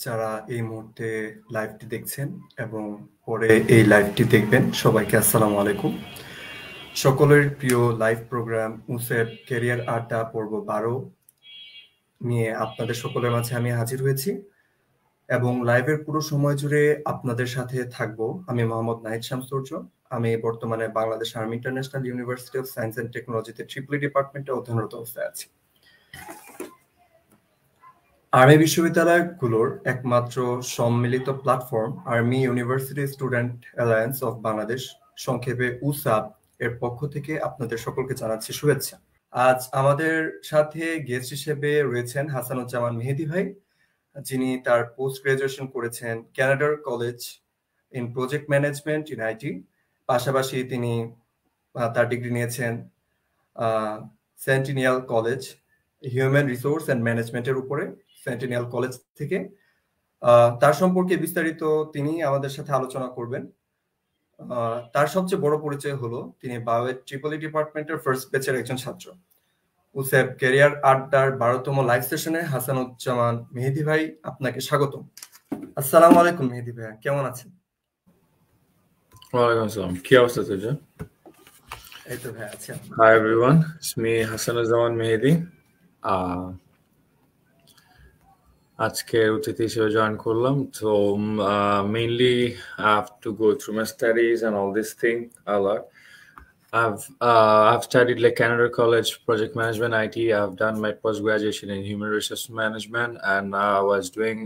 যারা এই মুহূর্তে লাইভটি দেখছেন এবং পরে এই লাইভটি দেখবেন, সবাইকে আসসালামু আলাইকুম। সকলের প্রিয় লাইভ প্রোগ্রাম উসেব ক্যারিয়ার আড্ডা পর্ব 12 নিয়ে আপনাদের সকলের মাঝে আমি হাজির হয়েছি এবং লাইভের পুরো সময় জুড়ে আপনাদের সাথে থাকবো আমি মোহাম্মদ নাহিদ শামসুর্য। আমি বর্তমানে Bangladesh army international university of science and টেকনোলজিতে ট্রিপল ডিপার্টমেন্টে অধ্যয়নরত অবস্থায় আছি। আর্মি বিশ্ববিদ্যালয়গুলোর একমাত্র সম্মিলিত platform army university student alliance of Bangladesh, সংক্ষেপে উসাব এর পক্ষ থেকে আপনাদের সকলকে জানাচ্ছি শুভেচ্ছা। আজ আমাদের সাথে গেস্ট হিসেবে রয়েছেন হাসানুজ্জামান মেহেদী ভাই, যিনি তার পোস্ট গ্রাজুয়েশন করেছেন ক্যানাডার college in project management in IT. পাশাপাশি তিনি তার ডিগ্রি নিয়েছেন centennial college human resource and ম্যানেজমেন্টের উপরে, সেন্টিনিয়াল কলেজ থেকে। তার সম্পর্কে বিস্তারিত তিনি আমাদের সাথে আলোচনা করবেন। তার সবচেয়ে বড় পরিচয় হলো তিনি বায়োয়েট ট্রিপল ডিপার্টমেন্টের ফার্স্ট ব্যাচের একজন ছাত্র। উসেব ক্যারিয়ার আড্ডার 12তম লাইভ সেশনে হাসানুজ্জামান মেহেদী ভাই, আপনাকে স্বাগতম। আসসালামু আলাইকুম মেহেদী ভাই, কেমন আছেন? ওয়ালাইকুম আসসালাম, কি অবস্থা তুজা? এই তো ভাই আছি। Hi everyone, it's me Hasanuzzaman মেহেদী। আজকে অতিথি হিসেবে জয়েন করলাম। So mainly I have to go through my studies and all this thing a lot. I've studied like Canada College Project Management IT. I've done my post graduation in Human Resource Management, and I was doing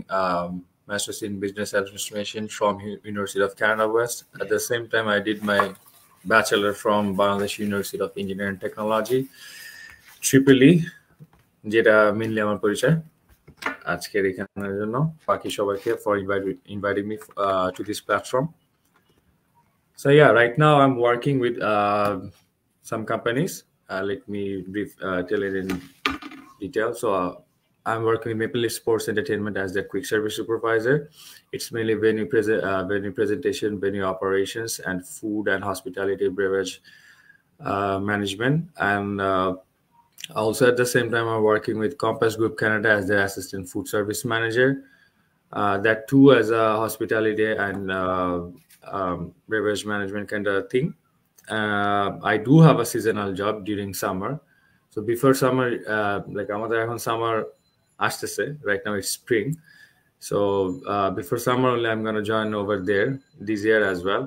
Masters in Business Administration from University of Canada West. At the same time, I did my Bachelor from Bangladesh University of Engineering and Technology, Tripoli, যেটা mainly আমার পরিচয় আজকের এখানের জন্য। বাকি সবাইকে for inviting me to this platform. So yeah, right now I'm working with some companies. Let me tell it in detail. So I'm working with Maple Leaf Sports Entertainment as the quick service supervisor. It's mainly venue presentation, venue operations, and food and hospitality beverage management. And also at the same time, I'm working with Compass Group Canada as the assistant food service manager. That too as a hospitality and beverage management kind of thing. I do have a seasonal job during summer. So before summer, like আমাদের এখন summer আসতেছে, right now it's spring. So before summer only I'm going to join over there this year as well.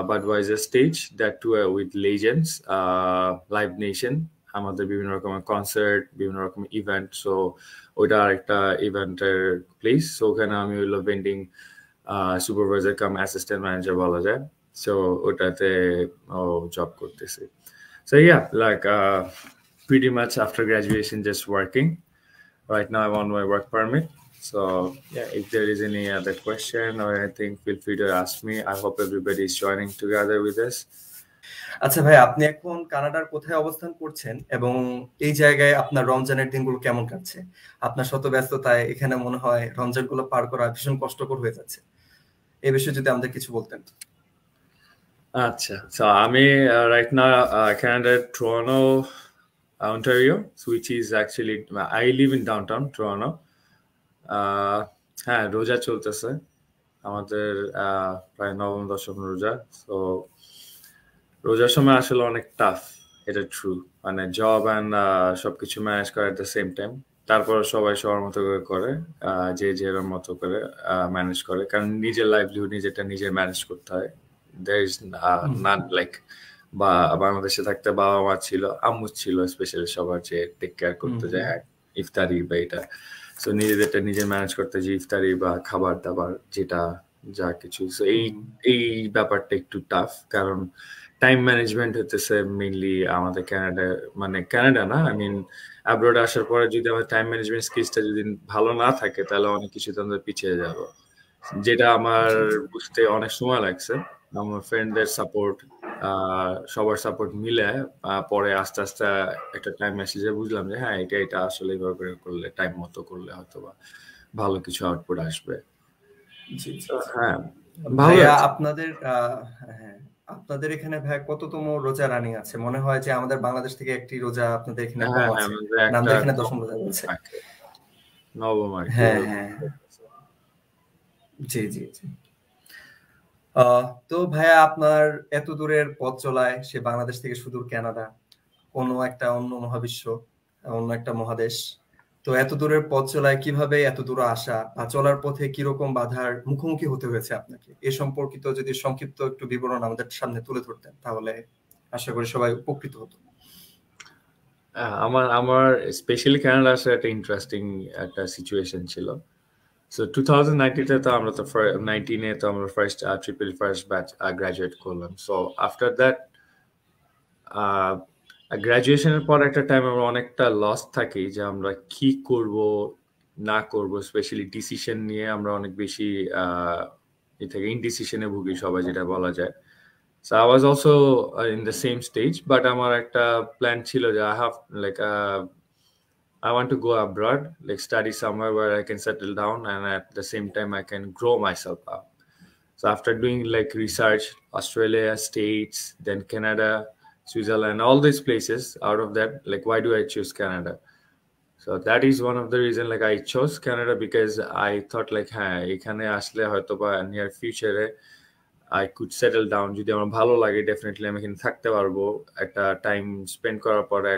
Budweiser stage, that too with Legends, Live Nation, আমাদের বিভিন্ন রকমের concert, বিভিন্ন রকমের event. So ওইটা আরেকটা ইভেন্টের প্লেস। সো ওখানে আমি হইলো ভেন্ডিং সুপারভাইজার কাম অ্যাসিস্ট্যান্ট ম্যানেজার বলা যায়। সো ওটাতে জব করতেছি। So yeah, like pretty much after graduation just working. Right now I'm on my work permit. So yeah, if there is any other question or anything, feel free to ask me. I hope everybody is joining together with us. আচ্ছা ভাই, আপনি এখন কানাডার কোথায় অবস্থান করছেন এবং এই জায়গায় আপনার রমজানের দিনগুলো কেমন কাটছে? আপনার শত ব্যস্ততায় এখানে মনে হয় রমজানগুলো পার করা ভীষণ কষ্টকর হয়ে যাচ্ছে। এই বিষয়ে যদি আমাদের কিছু বলতেন। আচ্ছা, so আমি right now Canada, Toronto, Ontario, which is actually I live in downtown Toronto. হ্যাঁ, রোজা চলতেছে আমাদের প্রায় 9ম 10ম রোজা। সো রোজার সময় আসলে অনেক টাফ, এটা ট্রু। মানে জব অ্যান্ড সবকিছু ম্যানেজ করে এট দ্য সেম টাইম। তারপর সবাই সবার মতো করে যে যের মতো করে ম্যানেজ করে, কারণ নিজের লাইভলিহুড নিজেরটা নিজে ম্যানেজ করতে হয়। there is not like বা বাংলাদেশে থাকতে বাবা মা ছিল, আম্মু ছিল স্পেশালি, সবার যে টেক কেয়ার করতে যায় ইফতারি বা এটা। সো নিজেদেরটা নিজে ম্যানেজ করতে, যে ইফতারি বা খাবার দাবার যেটা যা কিছু। সো এই ব্যাপারটা একটু টাফ, কারণ টাইম ম্যানেজমেন্ট হতেছে মেইনলি আমাদের ক্যানাডা না, আই মিন অ্যাব্রোড আসার পরে যদি আমাদের টাইম ম্যানেজমেন্ট স্কিলসটা যদি ভালো না থাকে, তাহলে অনেক কিছুতে আমরা পিছিয়ে যাব, যেটা আমার বুঝতে অনেক সময় লাগছে। আমার ফ্রেন্ডদের সাপোর্ট, সবার সাপোর্ট মিলে পরে আস্তে আস্তে একটা টাইম মেসেজে বুঝলাম যে হ্যাঁ, এটা আসলে এইভাবে করলে, টাইম মতো করলে হয়তো বা ভালো কিছু আউটপুট আসবে। হ্যাঁ, ভাইয়া আপনাদের এখানে ভাই কততম রোজা রানিং আছে? মনে হয় যে আমাদের বাংলাদেশ থেকে একটি রোজা আপনাদের এখানে কম আছে, আমাদের এখানে 10ম রোজা বলছে। নবম আর কি। হ্যাঁ হ্যাঁ, জি, জি, জি। তো ভাইয়া আপনার এত দূরের পথ চলায় সে বাংলাদেশ থেকে সুদূর কানাডা, কোনো একটা অন্য মহাবিশ্ব, অন্য একটা মহাদেশ। তো এত দূরের পথ চলায় কিভাবে এত দূর আসা বা চলার পথে কিরকম বাধার মুখোমুখি হতে হয়েছে আপনাকে? এ সম্পর্কিত যদি সংক্ষিপ্ত একটু বিবরণ আমাদের সামনে তুলে ধরতেন তাহলে আশা করি সবাই উপকৃত হতো। আমার আমার স্পেশালি কানাডা আসার একটা ইন্টারেস্টিং একটা সিচুয়েশন ছিল। সো 2019 তো আমরা তো 19 তো আমরা first triple first batch graduate করলাম। সো আফটার দ্যাট গ্রাজুয়েশনের পর একটা টাইম আমরা অনেকটা লস থাকি যে আমরা কি করব না করব, স্পেশালি ডিসিশন নিয়ে আমরা অনেক বেশি ইনডিসিশনে ভুগি সবাই, যেটা বলা যায়। So I was also in the same stage, but আমার একটা প্ল্যান ছিল যে I have like I want to go abroad, like study somewhere where I can settle down and at the same time I can grow myself up. So after doing like research, Australia, States, then Canada, Switzerland, all these places, out of that, like why do I choose Canada? So that is one of the reason like I chose Canada, because I thought like এখানে আসলে হয়তো বা near future I could settle down. যদি আমার ভালো লাগে definitely আমি এখানে থাকতে পারবো, একটা টাইম স্পেন্ড করার পরে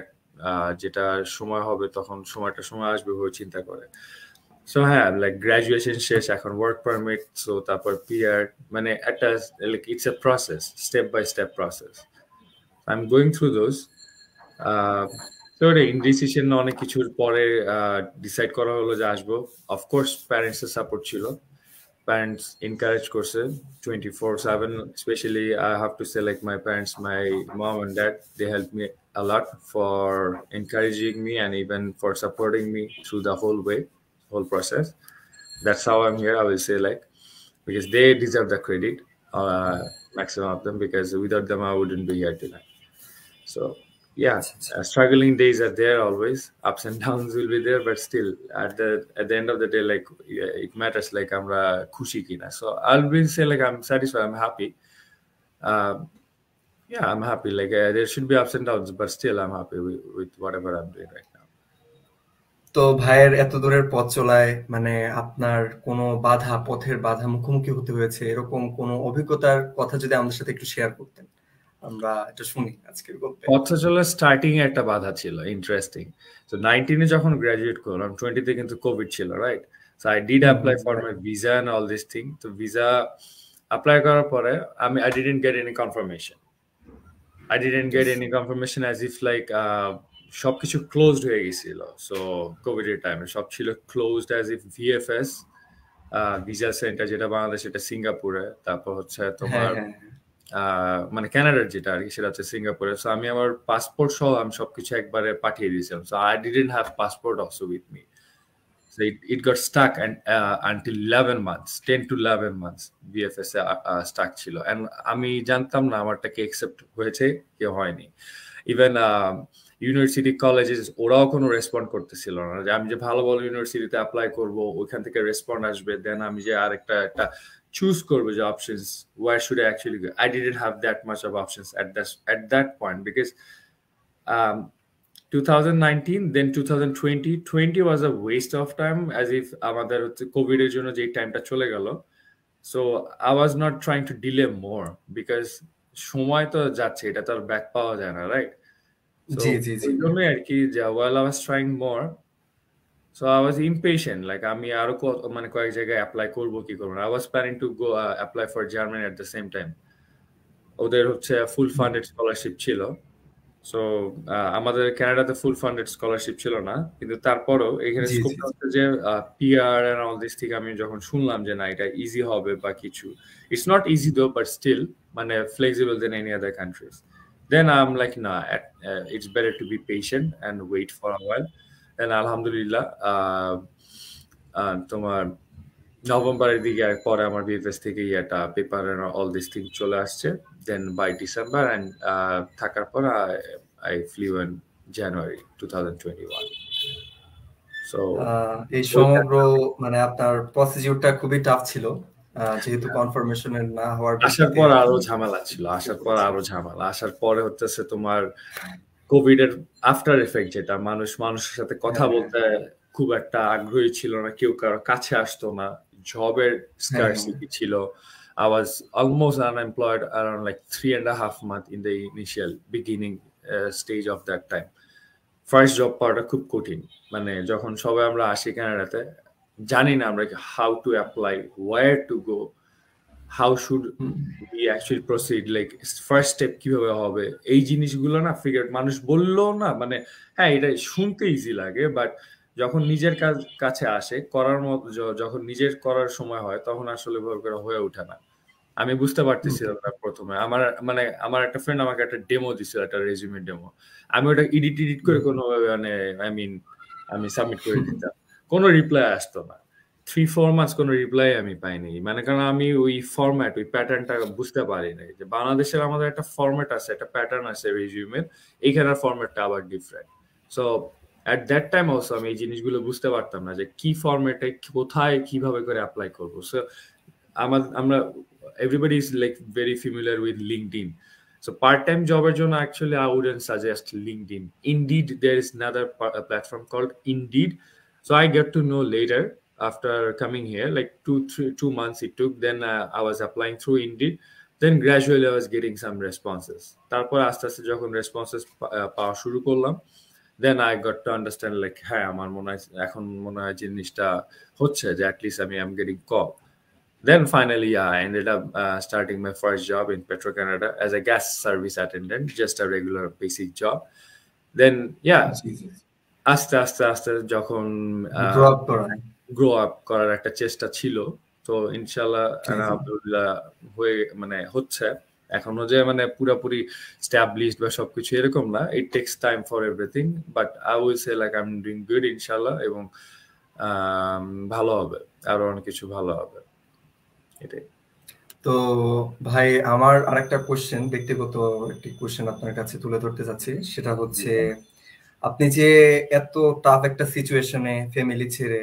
যেটা সময় হবে তখন সময় আসবে বলে চিন্তা করে। সো হ্যাঁ, লাইক গ্রাজুয়েশন শেষ, এখন ওয়ার্ক পারমিট, সো তারপর পিআর, মানে একটা like it's a process, step by step process. I am going through those. তো ইনডিসিশন অনেক কিছুর পরে ডিসাইড করা হলো যে আসবো। অফকোর্স প্যারেন্টসের সাপোর্ট ছিল, parents encourage courses 24/7. Especially I have to say like my parents, my mom and dad, they helped me a lot for encouraging me and even for supporting me through the whole process. That's how I'm here, I will say, like, because they deserve the credit, maximum of them, because without them I wouldn't be here tonight. So yeah, struggling days are there always. Ups and downs will be there, but still, at the end of the day, like it matters. Like আমরা খুশি কিনা. So I'll be say like I'm satisfied. I'm happy. Yeah, I'm happy. Like there should be ups and downs, but still I'm happy with whatever I'm doing right now. তো ভাইয়ের এত দূরের পথ চলায় মানে আপনার কোনো বাধা, পথের বাধা মুখোমুখি হতে হয়েছে এরকম কোনো অভিজ্ঞতার কথা যদি আমাদের সাথে একটু শেয়ার করতেন, আমরা এটা শুনি আজকের গল্পে। পথ চলার স্টার্টিং এ একটা বাধা ছিল, ইন্টারেস্টিং। তো 19 যখন গ্রাজুয়েট করলাম, 20 কিন্তু কোভিড ছিল, right? So I did apply for my visa and all this thing. তো ভিসা অ্যাপ্লাই করার পরে I didn't get any confirmation. I didn't get any confirmation, as if like সবকিছু ক্লোজড হয়ে গেছিল। সো কোভিড এর টাইমে সব ছিল closed, as if VFS visa centre যেটা বাংলাদেশ, এটা সিঙ্গাপুরে, তারপর হচ্ছে তোমার মানে কানাডার যেটা আর কি সেটা হচ্ছে সিঙ্গাপুরে। সো আমি আমার পাসপোর্ট সহ আমি সবকিছু একবারে পাঠিয়ে দিয়েছিলাম। So I didn't have passport also with me. So it got stuck and until 11 months, 10 to 11 months VFS stuck ছিল। and আমি জানতাম না আমারটাকে accept হয়েছে কি হয়নি। ইভেন ইউনিভার্সিটি কলেজেস ওরাও কোনো রেসপন্ড করতেছিল না, যে আমি যে ভালো ভালো ইউনিভার্সিটিতে অ্যাপ্লাই করব, ওইখান থেকে রেসপন্ড আসবে, দেন আমি যে আরেকটা চুজ করবো যে options, where should I actually go? I didn't have that much of options at that point, because 2019 then 2020 was a waste of time, as if আমাদের হচ্ছে কোভিড এর জন্য যে টাইমটা চলে গেল। So I was not trying to delay more, because সময় তো যাচ্ছে, এটা তো আর ব্যাক পাওয়া যায় না, রাইট? সো এই জন্যই আর কি, যে while I was trying more, so I was impatient, like আমি আরো মানে কয়েক জায়গায় অ্যাপ্লাই করবো কি করবো না। I was planning to go apply for Germany at the same time. ওদের হচ্ছে ফুল ফান্ডেড স্কলারশিপ ছিল। সো আমাদের কানাডাতে ফুল ফান্ডেড স্কলারশিপ ছিল না, কিন্তু তারপরও এখানে স্কোপটা হচ্ছে যে পিআর এন্ড অল দিস থেকে আমি যখন শুনলাম যে না এটা ইজি হবে বা কিছু, it's not easy though, but still মানে flexible than any other countries, then I am like না, it's better to be patient and wait for a while. Then আলহামদুলিল্লাহ তোমার নভেম্বরের দিকে পরে আমার বিএফএস থেকে একটা paper and all this thing চলে আসছে। দেন বাই ডিসেম্বর এন্ড থাকার পর I flew in January 2021. So এই সমগ্র মানে আপনার প্রসিডিউরটা খুবই টাফ ছিল, যেহেতু কনফার্মেশনের না হওয়ার আসার পর আরো ঝামেলা ছিল, আসার পরে হচ্ছে তোমার কোভিড এর আফটার এফেক্ট, যেটা মানুষের সাথে কথা বলতে খুব একটা আগ্রহী ছিল না, কেউ কারো কাছে আসতো না, জবের হ্যাঁ হ্যাঁ scarcity ছিল. I was almost unemployed around like 3.5 months in the initial beginning stage of that time. First job পাওয়াটা খুব কঠিন, মানে যখন সবাই আমরা আসি কানাডাতে জানি না আমরা how to apply, where to go, how should hmm, be actually proceed, like first step কিভাবে হবে, এই জিনিসগুলো না ফিগার মানুষ বললো না, মানে হ্যাঁ এটা শুনতে ইজি লাগে, বাট যখন নিজের কাছে আসে করার মতো, যখন নিজের করার সময় হয় তখন আসলে ভুল করে হয়ে ওঠে না। আমি বুঝতে পারতেছিলাম না প্রথমে। আমার একটা ফ্রেন্ড আমাকে একটা ডেমো দিছিল, একটা রেজিউমে ডেমো। আমি ওটা এডিট করে কোনোভাবে মানে আমি সাবমিট করে দিতাম, কোনো রিপ্লাই আসতো না। 3-4 মাস কোনো রিপ্লাই আমি পাইনি, মানে কারণ আমি ওই ফরম্যাট, ওই প্যাটার্নটা বুঝতে পারি নাই যে বাংলাদেশের আমাদের একটা ফরম্যাট আছে, একটা প্যাটার্ন আছে রেজিউমের, এইখানের ফরম্যাটটা আবার different. So at that time also আমি এই জিনিসগুলো বুঝতে পারতাম না যে কি ফরম্যাটে কোথায় কিভাবে করে অ্যাপ্লাই করবো। সো আমরা everybody is like very familiar with LinkedIn. So part-time job জন্য actually I wouldn't suggest LinkedIn. Indeed, there is another platform called Indeed. So I get to know later after coming here, like 2 months it took. Then I was applying through Indeed. Then gradually I was getting some responses. তারপর আস্তে আস্তে যখন responses পাওয়া শুরু করলাম, then I got to understand like হ্যাঁ আমার মনে হয় এখন মনে হয় জিনিসটা হচ্ছে যে at least I'm getting call. Then finally, yeah, I ended up starting my first job in Petro-Canada as a gas service attendant, just a regular basic job. Then, yeah, জি জি আস্তে আস্তে আস্তে যখন গ্রো আপ করা grow up করার একটা চেষ্টা ছিল, তো ইনশাল্লাহ জি জি আলহামদুলিল্লাহ হয়ে মানে হচ্ছে। এখনো যে মানে পুরোপুরি স্ট্যাবলিশড বা সবকিছু এরকম না, it takes time for everything, but I will say like I am doing good ইনশাল্লাহ, এবং ভালো হবে, আরো অনেক কিছু ভালো হবে এটাই। তো ভাই আমার আরেকটা কোশ্চেন, ব্যক্তিগত একটি কোশ্চেন আপনার কাছে তুলে ধরতে চাচ্ছি, সেটা হচ্ছে আপনি যে এত টাফ একটা সিচুয়েশনে ফ্যামিলি ছেড়ে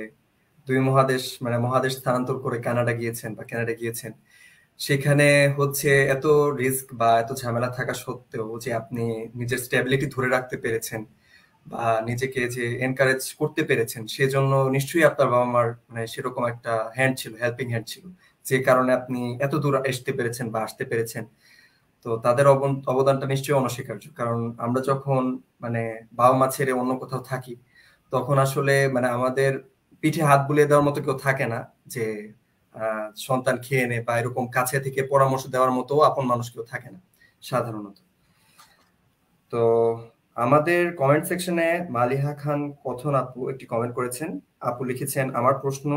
2 মহাদেশ মানে মহাদেশ স্থানান্তর করে কানাডা গিয়েছেন বা কানাডা গিয়েছেন, সেখানে হচ্ছে এত রিস্ক বা এত ঝামেলা থাকা সত্ত্বেও যে আপনি নিজের স্টেবিলিটি ধরে রাখতে পেরেছেন বা নিজেকে যে এনকারেজ করতে পেরেছেন, সেজন্য নিশ্চয়ই আপনার বাবা মার মানে সেরকম একটা হ্যান্ড ছিল, হেল্পিং হ্যান্ড ছিল, যে কারণে আপনি এত দূর আসতে পেরেছেন বা আসতে পেরেছেন। তো তাদের অবদানটা নিশ্চয়ই অনস্বীকার্য, কারণ আমরা যখন মানে বাবা মা ছেড়ে অন্য কোথাও থাকি, তখন আসলে মানে আমাদের পিঠে হাত বুলিয়ে দেওয়ার মতো কেউ থাকে না, যে সন্তান খেয়ে নে বা এরকম কাছে থেকে পরামর্শ দেওয়ার মতো আপন মানুষ কেউ থাকে না সাধারণত। তো আমাদের কমেন্ট সেকশনে মালিহা খান কথন আপু একটি কমেন্ট করেছেন। আপু লিখেছেন, আমার প্রশ্ন,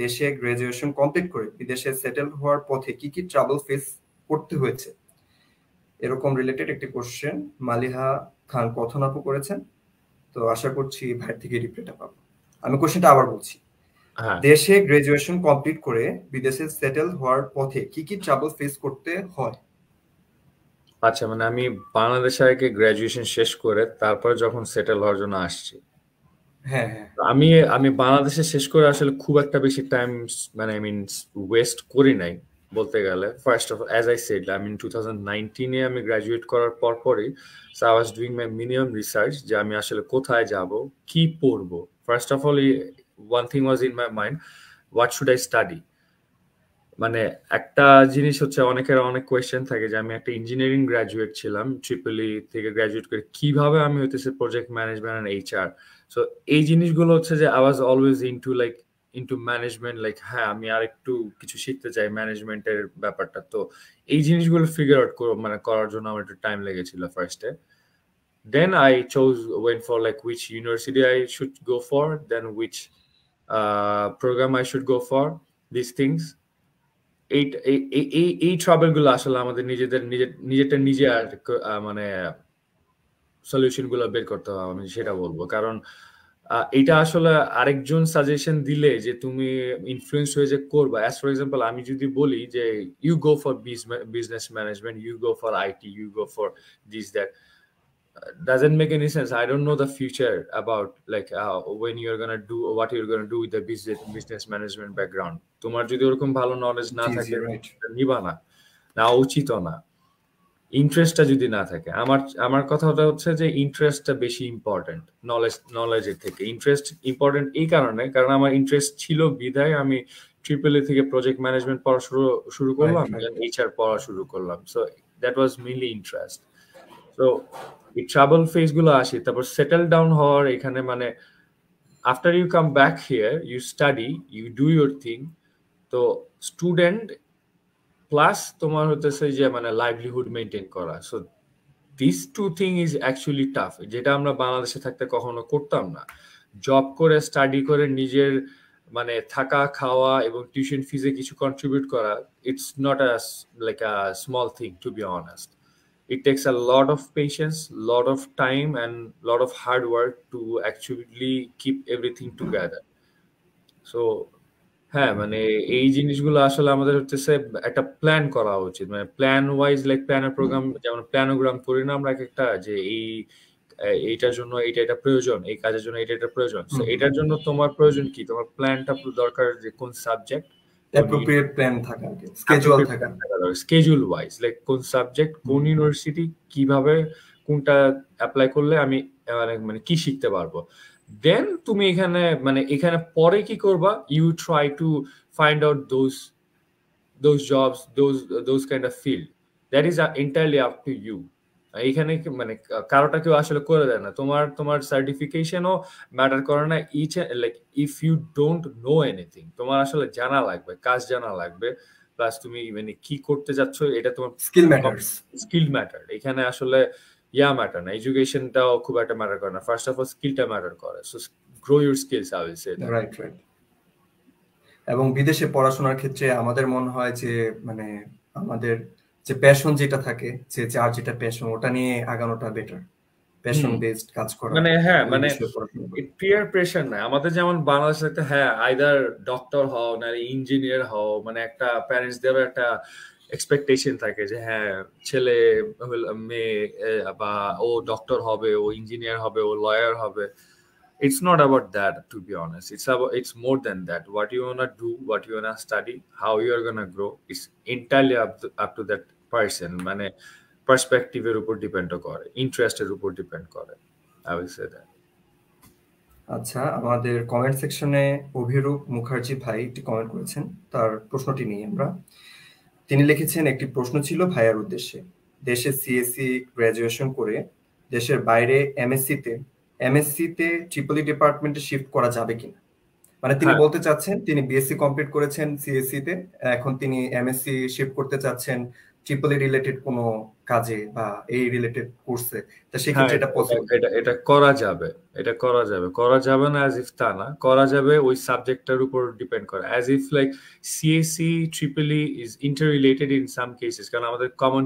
দেশে গ্রাজুয়েশন কমপ্লিট করে বিদেশে সেটেল হওয়ার পথে কি কি ট্রাবল ফেস করতে হয়েছে, এরকম রিলেটেড একটি কোশ্চেন মালিহা খান কথন আপু করেছেন। তো আশা করছি ভাইয়ের থেকে রিপ্লাইটা পাবো। আমি কোশ্চেনটা আবার বলছি, দেশে গ্রাজুয়েশন কমপ্লিট করে বিদেশে সেটেল হওয়ার পথে কি কি ট্রাবল ফেস করতে হয়? আচ্ছা, মানে আমি বাংলাদেশে আগে গ্রাজুয়েশন শেষ করে তারপর যখন সেটেল হওয়ার জন্য আসছি, হ্যাঁ হ্যাঁ আমি বাংলাদেশে শেষ করে আসলে খুব একটা বেশি টাইম মানে আই মিন ওয়েস্ট করি নাই বলতে গেলে। First of as I said, I mean 2019-এ আমি গ্রাজুয়েট করার পরই so I was doing my minimum research যে আমি আসলে কোথায় যাব, কি পড়বো। First of all one thing was in my mind, what should I study. মানে একটা জিনিস হচ্ছে, অনেকের অনেক কোয়েশ্চেন থাকে যে আমি একটা ইঞ্জিনিয়ারিং গ্রাজুয়েট ছিলাম, ট্রিপল-ই থেকে গ্রাজুয়েট করে কিভাবে আমি হইতেছে project management and HR. So এই জিনিসগুলো হচ্ছে যে I was always into management, like হ্যাঁ আমি আর একটু কিছু শিখতে চাই ম্যানেজমেন্টের ব্যাপারটা। তো এই জিনিসগুলো ফিগার আউট মানে করার জন্য আমার একটু টাইম লেগেছিল ফার্স্টে। Then I went for like which university I should go for, then which program I should go for, these things. এই ট্রাবল গুলো আসলে আমাদের নিজেরটা নিজে মানে সলিউশন গুলো বের করতে হবে, আমি সেটা বলবো। কারণ এটা আসলে আরেকজন সাজেশন দিলে যে তুমি ইনফ্লুয়েন্স হয়ে যে করবা, অ্যাজ ফর এক্সাম্পল আমি যদি বলি যে you go for business management, you go for IT, you go for this that, doesn't make any sense. I don't know the future about like when you're gonna do what you're gonna do with the business management background. তোমার যদি ওরকম ভালো knowledge না থাকে নিবা না, না উচিত না। ইন্টারেস্টটা যদি না থাকে, আমার কথাটা হচ্ছে যে ইন্টারেস্টটা বেশি ইম্পর্টেন্ট নলেজের থেকে। ইন্টারেস্ট ইম্পর্টেন্ট এই কারণে, কারণ আমার ইন্টারেস্ট ছিল বিধায় আমি ট্রিপল থেকে প্রজেক্ট ম্যানেজমেন্ট পড়া শুরু করলাম, right. দেন এইচআর পড়া শুরু করলাম। So that was mainly interest. So এই ট্রাভেল ফেজ গুলো আসি, তারপর সেটেল ডাউন হওয়ার এখানে মানে after you come back here, you study, you do your thing. তো স্টুডেন্ট প্লাস তোমার হতেছে যে মানে লাইভলিহুড মেনটেন করা। So this two thing is actually tough, যেটা আমরা বাংলাদেশে থাকতে কখনো করতাম না। জব করে স্টাডি করে নিজের মানে থাকা খাওয়া এবং টিউশন ফিজে কিছু কন্ট্রিবিউট করা, it's not a like a small thing to be honest. It takes a lot of patience, lot of time, and lot of hard work to actually keep everything together. So হ্যাঁ, মানে এই জিনিসগুলো আসলে আমাদের হচ্ছে একটা plan করা উচিত, মানে প্ল্যান ওয়াইজ, লাইক প্ল্যানের প্রোগ্রাম, যেমন প্ল্যানোগ্রাম করি না আমরা এক একটা, যে এইটার জন্য এটা প্রয়োজন, এই কাজের জন্য এটা প্রয়োজন। সো এটার জন্য তোমার প্রয়োজন কি, তোমার প্ল্যানটা দরকার, যে কোন সাবজেক্ট, অ্যাপ্রোপ্রিয়েট প্ল্যান থাকা, স্কেজুয়াল থাকা, স্কেজুল ওয়াইজ, লাইক কোন সাবজেক্ট, কোন ইউনিভার্সিটি, কিভাবে কোনটা অ্যাপ্লাই করলে আমি মানে কি শিখতে পারবো। দেন তুমি এখানে পরে কি করবা, you try to find out those jobs, those kind of field. That is entirely up to you. এখানে মানে কারোটা কেউ আসলে করে দেয় না, তোমার সার্টিফিকেশনও ম্যাটার করে না। Each like if you don't know anything, তোমার আসলে জানা লাগবে, কাজ জানা লাগবে, প্লাস তুমি মানে কি করতে যাচ্ছ এটা তোমার স্কিল ম্যাটার। এখানে আসলে ম্যাটার না, এডুকেশনটাও খুব একটা ম্যাটার করে না, ফার্স্ট অফ অল স্কিলটা ম্যাটার করে। So grow your skills, I will say that. Right. এবং বিদেশে পড়াশোনার ক্ষেত্রে আমাদের মনে হয় যে মানে আমাদের যে প্যাশন যেটা থাকে, যে যার যেটা প্যাশন, ওটা নিয়ে আগানোটা বেটার, প্যাশন বেসড কাজ করা। মানে হ্যাঁ, মানে পিয়ার প্রেশার না আমাদের, যেমন বাংলাদেশে একটা আইদার ডক্টর হও না ইঞ্জিনিয়ার হও, মানে একটা প্যারেন্টসদেরও একটা এক্সপেকটেশন থাকে যে হ্যাঁ ছেলে মেয়ে বা ও ডক্টর হবে, ও ইঞ্জিনিয়ার হবে, ও লয়ার হবে। It's not about that, to be honest. It's more than that. What you wanna do, what you wanna study, how you are gonna grow, it's entirely up to that person. মানে পার্সপেক্টিভের উপর depend করে, ইন্টারেস্টের উপর depend করে, I will say that. আচ্ছা, আমাদের comment সেকশনে অভিরূপ মুখার্জি ভাই একটি কমেন্ট করেছেন, তার প্রশ্নটি নিয়ে আমরা। তিনি লিখেছেন, একটি প্রশ্ন ছিল ভাইয়ার উদ্দেশ্যে, দেশে সিএসসি গ্রাজুয়েশন করে দেশের বাইরে এমএসসি-তে ট্রিপল ই ডিপার্টমেন্টে শিফট করা যাবে কিনা। মানে তিনি বলতে চাচ্ছেন, তিনি বিএসসি কমপ্লিট করেছেন সিএসসি-তে, এখন তিনি এমএসসি শিফট করতে চাচ্ছেন ট্রিপল ই রিলেটেড কোনো কাজে বা এই রিলেটেড কোর্সে। তা সেক্ষেত্রে এটা পসিবল? এটা করা যাবে, করা যাবে না অ্যাজ ইফ তা না, করা যাবে, ওই সাবজেক্টটার উপর ডিপেন্ড করে। As if like CSC triple E is inter related in some cases, কারণ আমাদের কমন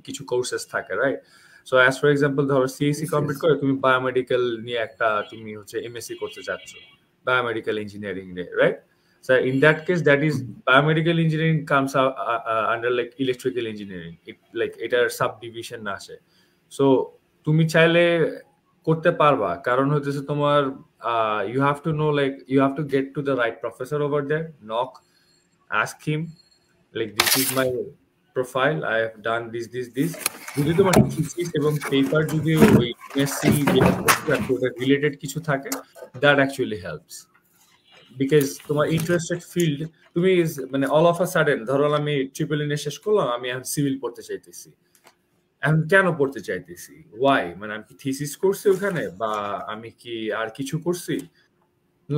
কিছু কোর্সেস থাকে, right? So as for example ধরো সিএসসি কমপ্লিট করে তুমি বায়োমেডিক্যাল নিয়ে একটা তুমি হচ্ছে এমএসসি করতে চাচ্ছ, biomedical engineering there, right? So in that case, that is biomedical engineering comes out under like electrical engineering. It like এটার subdivision আসে। So তুমি চাইলে করতে পারবা, কারণ হচ্ছে তোমার you have to know, like you have to get to the right professor over there, knock, ask him like this is my profile, I have done this. যদি তোমার থিসিস এবং পেপার যদি ওই এমএসসি যেটা রিলেটেড কিছু থাকে, that actually helps, because তোমার interested field, তুমি মানে অল অফ আ সাডেন ধরো আমি ট্রিপল ই শেষ করলাম, আমি এখন সিভিল পড়তে চাইতেছি, এখন কেন পড়তে চাইতেছি, ওয়াই, মানে আমি কি থিসিস করছি ওখানে, বা আমি কি আর কিছু করছি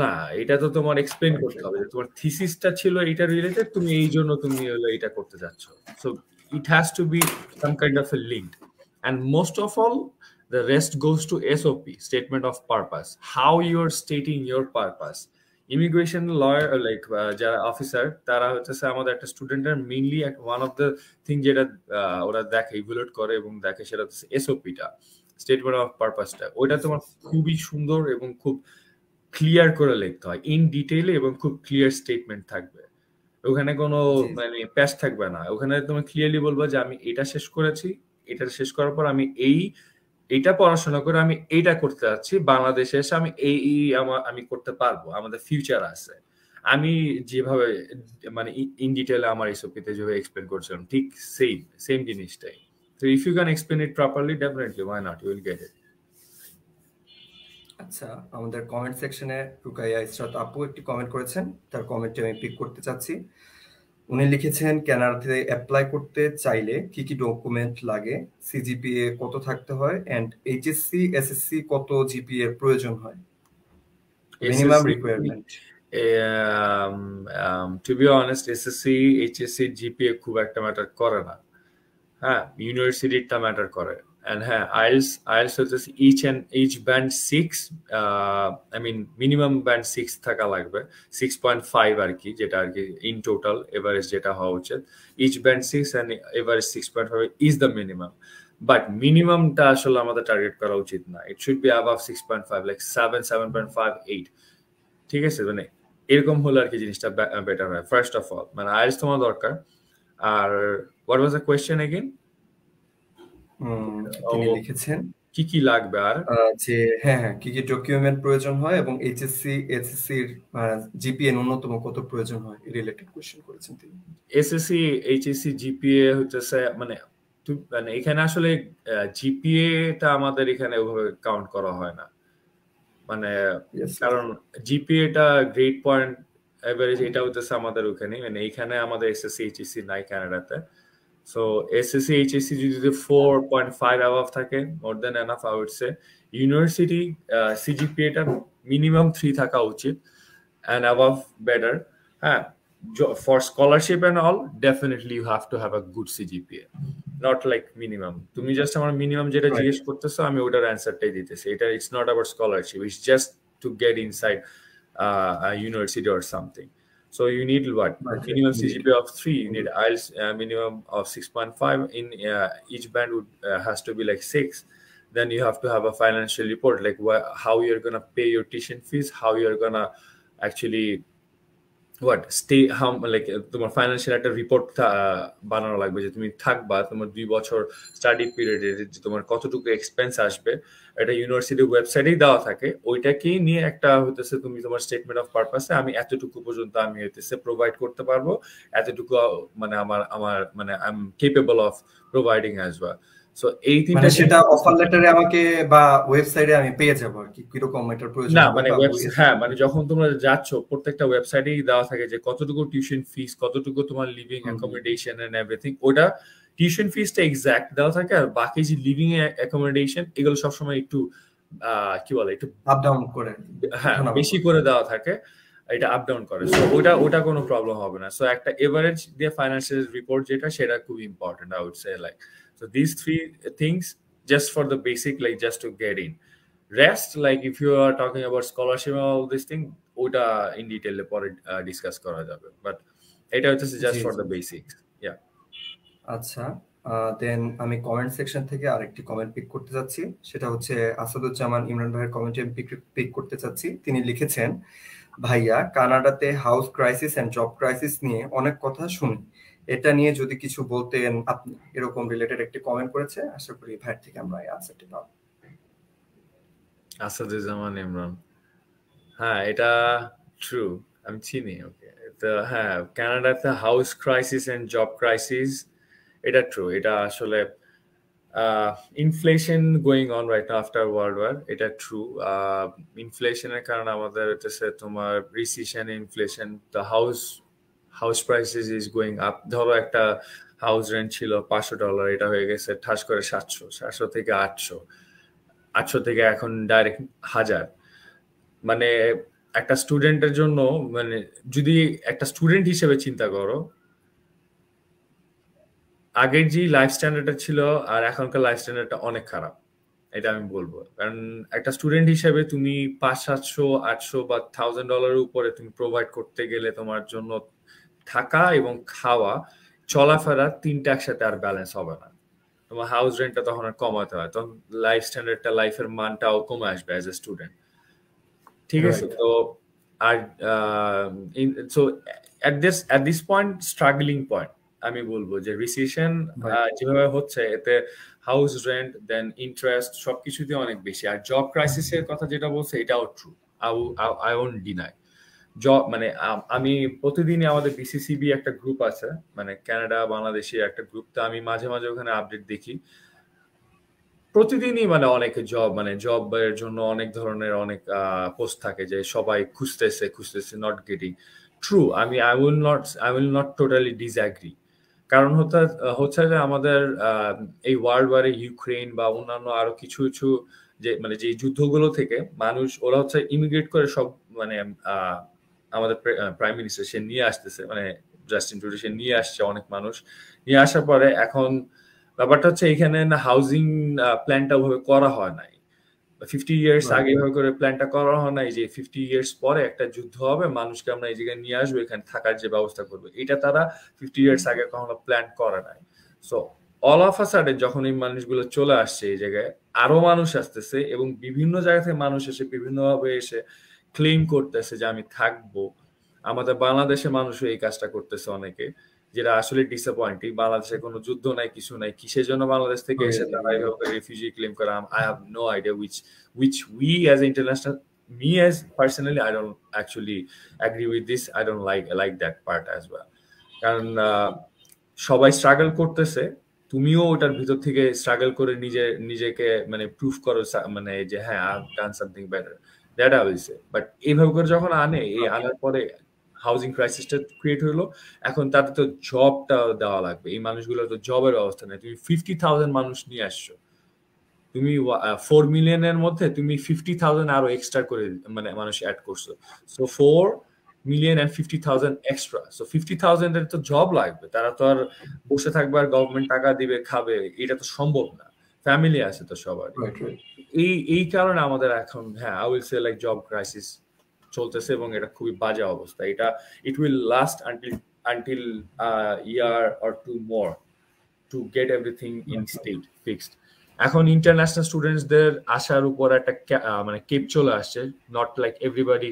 না, এটা তো তোমার এক্সপ্লেইন করতে হবে যে তোমার থিসিসটা ছিল এটা রিলেটেড, তুমি এই জন্য তুমি এটা করতে যাচ্ছ। So it has to be some kind of a link, and most of all the rest goes to SOP, statement of purpose, how you are stating your purpose. Immigration lawyer like যারা officer, তারা হচ্ছে আমাদের একটা স্টুডেন্টের mainly one of the thing যেটা ওরা দেখে evaluate করে এবং দেখে, সেটা হচ্ছে এসওপিটা, স্টেটমেন্ট অফ পারপাসটা। ওইটা তোমার খুবই সুন্দর এবং খুব ক্লিয়ার করে লিখতে হয়, ইন ডিটেইলে, এবং খুব ক্লিয়ার স্টেটমেন্ট থাকবে, ওখানে কোনো মানে প্যাচ থাকবে না। ওখানে তুমি ক্লিয়ারলি বলবা যে আমি এটা শেষ করেছি, এটা শেষ করার পর আমি এইটা পড়াশোনা করে আমি এইটা করতে যাচ্ছি, বাংলাদেশে এসে আমি আমি করতে পারবো, আমাদের ফিউচার আছে। আমি যেভাবে মানে ইন ডিটেইলে আমার এসওপিতে যেভাবে এক্সপ্লেন করছিলাম, ঠিক সেম জিনিসটাই। So if you can explain it properly, definitely why not, you will get it. আচ্ছা, আমাদের কমেন্ট সেকশনে রুকাইয়া ইসরাত আপু একটি কমেন্ট করেছেন, তার কমেন্টটি আমি পিক করতে চাচ্ছি। উনি লিখেছেন, কানাডাতে অ্যাপ্লাই করতে চাইলে কি কি ডকুমেন্ট লাগে, সিজিপিএ কত থাকতে হয়, এন্ড এইচএসসি এসএসসি কত জিপিএ প্রয়োজন হয়, minimum SSC, requirement. to be honest, SSC, HSC, GPA খুব একটা ম্যাটার করে না। হ্যাঁ, ইউনিভার্সিটিটা ম্যাটার করে। And হ্যাঁ, IELTS হচ্ছে each band 6, I mean minimum band 6 থাকা লাগবে, 6.5 আর কি, যেটা আর কি ইন টোটাল এভারেজ যেটা হওয়া উচিত। each band 6 and average 6.5 is the minimum. But মিনিমামটা আসলে আমাদের টার্গেট করা উচিত না। It should be above 6.5, like 7, 7.5, 8। ঠিক আছে, মানে এরকম হলে আর কি জিনিসটা বেটার হয়। ফার্স্ট অফ অল মানে আইএলটিএস তোমার দরকার। আর what was the question again? তিনি লিখেছেন কি কি লাগবে আর যে হ্যাঁ কি কি ডকুমেন্ট প্রয়োজন হয় এবং এইচএসসি এসএসসি এর জিপিএ ন্যূনতম কত প্রয়োজন হয়, রিলেটেড কোশ্চেন করেছেন তিনি। এসএসসি, এইচএসসি, জিপিএ হচ্ছে মানে মানে এখানে আসলে জিপিএটা আমাদের এখানে ওভাবে কাউন্ট করা হয় না, মানে কারণ জিপিএটা গ্রেড পয়েন্ট এভারেজ এটা হচ্ছে আমাদের ওখানে, মানে এখানে আমাদের এসএসসি এইচএসসি নাই কানাডাতে। সো এসএসসি এইচএসসি যদি 4.5 অ্যাবাভ থাকে, more than enough I would say. University সিজিপিএটা মিনিমাম 3 থাকা উচিত, and above better. হ্যাঁ, for scholarship and all, definitely you have to have a good CGPA, not like minimum. তুমি just আমার minimum যেটা জিজ্ঞেস করতেছো আমি ওটার অ্যান্সারটাই দিতেছি। এটা it's not about scholarship, it's just to gate inside a university or something. So you need what? Minimum CGPA of 3. You need IELTS minimum of 6.5. In each band would has to be like 6. Then you have to have a financial report, like how you're gonna pay your tuition fees, how you're gonna actually like তোমার financial একটা report বানানো লাগবে, যে তুমি থাকবা তোমার 2 বছর study পিরিয়ডে তোমার কতটুকু এক্সপেন্স আসবে, এটা ইউনিভার্সিটির ওয়েবসাইটেই দেওয়া থাকে। ওইটাকেই নিয়ে একটা হইতেছে তুমি তোমার স্টেটমেন্ট অফ পারপাসে আমি এতটুকু পর্যন্ত আমি হইতেছে প্রোভাইড করতে পারবো, এতটুকু মানে আমার মানে I am capable of providing as well. So এই তিনটা সেটা অফার লেটারে আমাকে বা ওয়েবসাইটে আমি পেয়ে যাব আর কি, কিরকম এটার প্রয়োজন না, মানে হ্যাঁ, মানে যখন তোমরা যাচ্ছ প্রত্যেকটা ওয়েবসাইটেই দেওয়া থাকে যে কতটুকু টিউশন ফিস, কতটুকু তোমার লিভিং অ্যাকোমোডেশন এন্ড এভরিথিং। ওটা টিউশন ফিসটা এক্সাক্ট দেওয়া থাকে, আর বাকি যে লিভিং অ্যাকোমোডেশন এগুলো সবসময় একটু কি বলে একটু আপ ডাউন করে, হ্যাঁ বেশি করে দেওয়া থাকে, এটা আপ ডাউন করে। সো ওটা কোনো প্রবলেম হবে না। সো একটা এভারেজ দিয়ে ফাইন্যান্সিয়াল রিপোর্ট যেটা, সেটা খুব important I would say. Like so this 3 things just for the basic, like just to get in. Rest, like if you are talking about scholarship and all this thing, ওটা in detail পরে discuss করা যাবে, but এটা হচ্ছে just for the basics. ইয়া, আচ্ছা, দেন আমি comment section থেকে আরেকটি কমেন্ট পিক করতে যাচ্ছি, সেটা হচ্ছে আসাদুজ্জামান ইমরান ভাইয়ের কমেন্ট আমি পিক করতে চাচ্ছি। তিনি লিখেছেন, ভাইয়া কানাডাতে house crisis and job crisis নিয়ে অনেক কথা শুনি, এটা নিয়ে যদি কিছু বলতেন আপনি, এরকম রিলেটেড একটি কমেন্ট করেছে। আশা করি ভাইয়ের থেকে আমরা এই আনসারটি পাবো। আসাদুজ্জামান ইমরান, হ্যাঁ এটা ট্রু, আমি চিনি। ওকে, তো হ্যাঁ কানাডাতে house crisis and job crisis, এটা ট্রু। এটা আসলে inflation going on right now after world war, এটা ট্রু। ইনফ্লেশনের কারণে আমাদের হচ্ছে তোমার recession, inflation, the house prices is going up. ধরো একটা হাউস রেন্ট ছিল $500, এটা হয়ে গেছে ঠাস করে 700 থেকে 800 থেকে এখন ডাইরেক্ট 1000। মানে একটা স্টুডেন্টের জন্য, মানে যদি একটা স্টুডেন্ট হিসেবে চিন্তা করো, আগের যে লাইফ স্ট্যান্ডার্ডটা ছিল আর এখনকার লাইফ স্ট্যান্ডার্ডটা অনেক খারাপ, এটা আমি বলবো। কারণ একটা স্টুডেন্ট হিসেবে তুমি 500, 800 বা $1000 উপরে তুমি প্রোভাইড করতে গেলে তোমার জন্য থাকা এবং খাওয়া, চলাফেরা তিনটা একসাথে আর ব্যালেন্স হবে না। তোমার হাউস রেন্টটা তখন আর কমাতে হয়, তখন লাইফ স্ট্যান্ডার্ডটা, লাইফের মানটাও কমে আসবে অ্যাজ এ স্টুডেন্ট। ঠিক আছে, তো আর so at this point struggling point আমি বলবো যে রিসেশন যেভাবে হচ্ছে, এতে হাউস রেন্ট দেন ইন্টারেস্ট সবকিছুতে অনেক বেশি। আর জব ক্রাইসিসের কথা যেটা বলছে, এটাও true, I won't deny. Job মানে আমি প্রতিদিনই আমাদের বিসিসিবি একটা গ্রুপ আছে, মানে কানাডা বাংলাদেশের একটা গ্রুপ, তো আমি মাঝে মাঝে ওখানে আপডেট দেখি। প্রতিদিনই মানে অনেক জবের জন্য অনেক ধরনের অনেক পোস্ট থাকে যে সবাই খুঁজতেছে not getting true. I will not totally disagree. কারণ হচ্ছে যে আমাদের এই ওয়ার্ল্ড ওয়ারে ইউক্রেন বা অন্যান্য আরো কিছু কিছু যে যুদ্ধগুলো থেকে মানুষ ওরা হচ্ছে ইমিগ্রেট করে সব মানে আমাদের প্রাইম মিনিস্টার সে নিয়ে আসতেছে, মানে জাস্টিন ট্রুডো সে নিয়ে আসছে অনেক মানুষ। নিয়ে আসার পরে এখন ব্যাপারটা হচ্ছে এখানে না হাউজিং প্ল্যানটা ওভাবে করা হয় নাই। 50 ইয়ার্স আগে এভাবে করে প্ল্যানটা করা হয় নাই যে 50 ইয়ার্স পরে একটা যুদ্ধ হবে, মানুষকে আমরা এই জায়গায় নিয়ে আসবো, এখানে থাকার যে ব্যবস্থা করবে, এটা তারা 50 ইয়ার্স আগে কখনো প্ল্যান করে নাই। So all of a sudden যখন এই মানুষগুলো চলে আসছে এই জায়গায়, আরো মানুষ আসতেছে এবং বিভিন্ন জায়গা থেকে মানুষ এসে বিভিন্নভাবে এসে ক্লেম করতেছে যে আমি থাকবো। আমাদের বাংলাদেশের মানুষও এই কাজটা করতেছে অনেকে, যেটা আসলে ডিসঅ্যাপয়েন্টিং। বাংলাদেশে কোনো যুদ্ধ নাই, কিছু নাই, কিসের জন্য বাংলাদেশ থেকে এসে তারা এইভাবে রিফিউজি ক্লেম করে? I have no idea which we as international, me as personally, I don't actually agree with this. I don't like that part as well. কারণ সবাই স্ট্রাগল করতেছে, তুমিও ওটার ভিতর থেকে স্ট্রাগল করে নিজেকে মানে প্রুফ করো, মানে যে হ্যাঁ I have done something better, that I will say. But এইভাবে করে যখন আনার পরে হাউজিং ক্রাইসিসটা ক্রিয়েট হলো, এখন তাদের তো জবটা দেওয়া লাগবে। এই মানুষগুলোর তো জবের ব্যবস্থা নেই। তুমি 50,000 মানুষ নিয়ে আসছো, তুমি 4 মিলিয়নের মধ্যে তুমি 50,000 আরো এক্সট্রা করে মানে মানুষ অ্যাড করছো। So 4 million and 50,000 extra. So 50,000 এর তো জব লাগবে। তারা তো আর বসে থাকবে আর গভর্নমেন্ট টাকা দিবে খাবে, এটা তো সম্ভব না। ফ্যামিলি আছে তো সবার। এই কারণে আমাদের এখন হ্যাঁ I will say like job crisis চলতেছে এবং এটা খুবই বাজে অবস্থা। এটা it will last until year or 2 more to get everything in state fixed. এখন ইন্টারন্যাশনাল স্টুডেন্টসদের আসার উপর একটা মানে কেপ চলে আসছে। নট লাইক এভরিবডি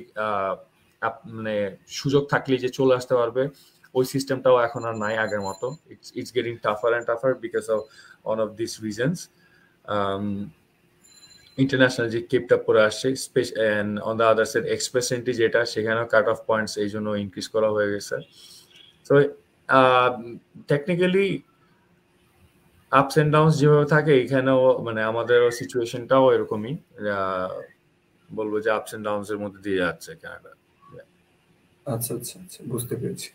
মানে সুযোগ থাকলে যে চলে আসতে পারবে, ওই সিস্টেমটাও এখন আর নাই আগের মতো। It's getting টাফার and টাফার because of one of this reasons. International যে কেপটা পরে আসছে, on the other side express entry যেটা, সেখানেও কাট অফ পয়েন্টস এই জন্য ইনক্রিজ করা হয়ে গেছে। So technically ups and downs যেভাবে থাকে এখানেও মানে আমাদের সিচুয়েশনটাও এরকমই, বলবো যে আপস এন্ড ডাউনস এর মধ্যে দিয়ে যাচ্ছে কানাডা। আচ্ছা আচ্ছা আচ্ছা, বুঝতে পেরেছি।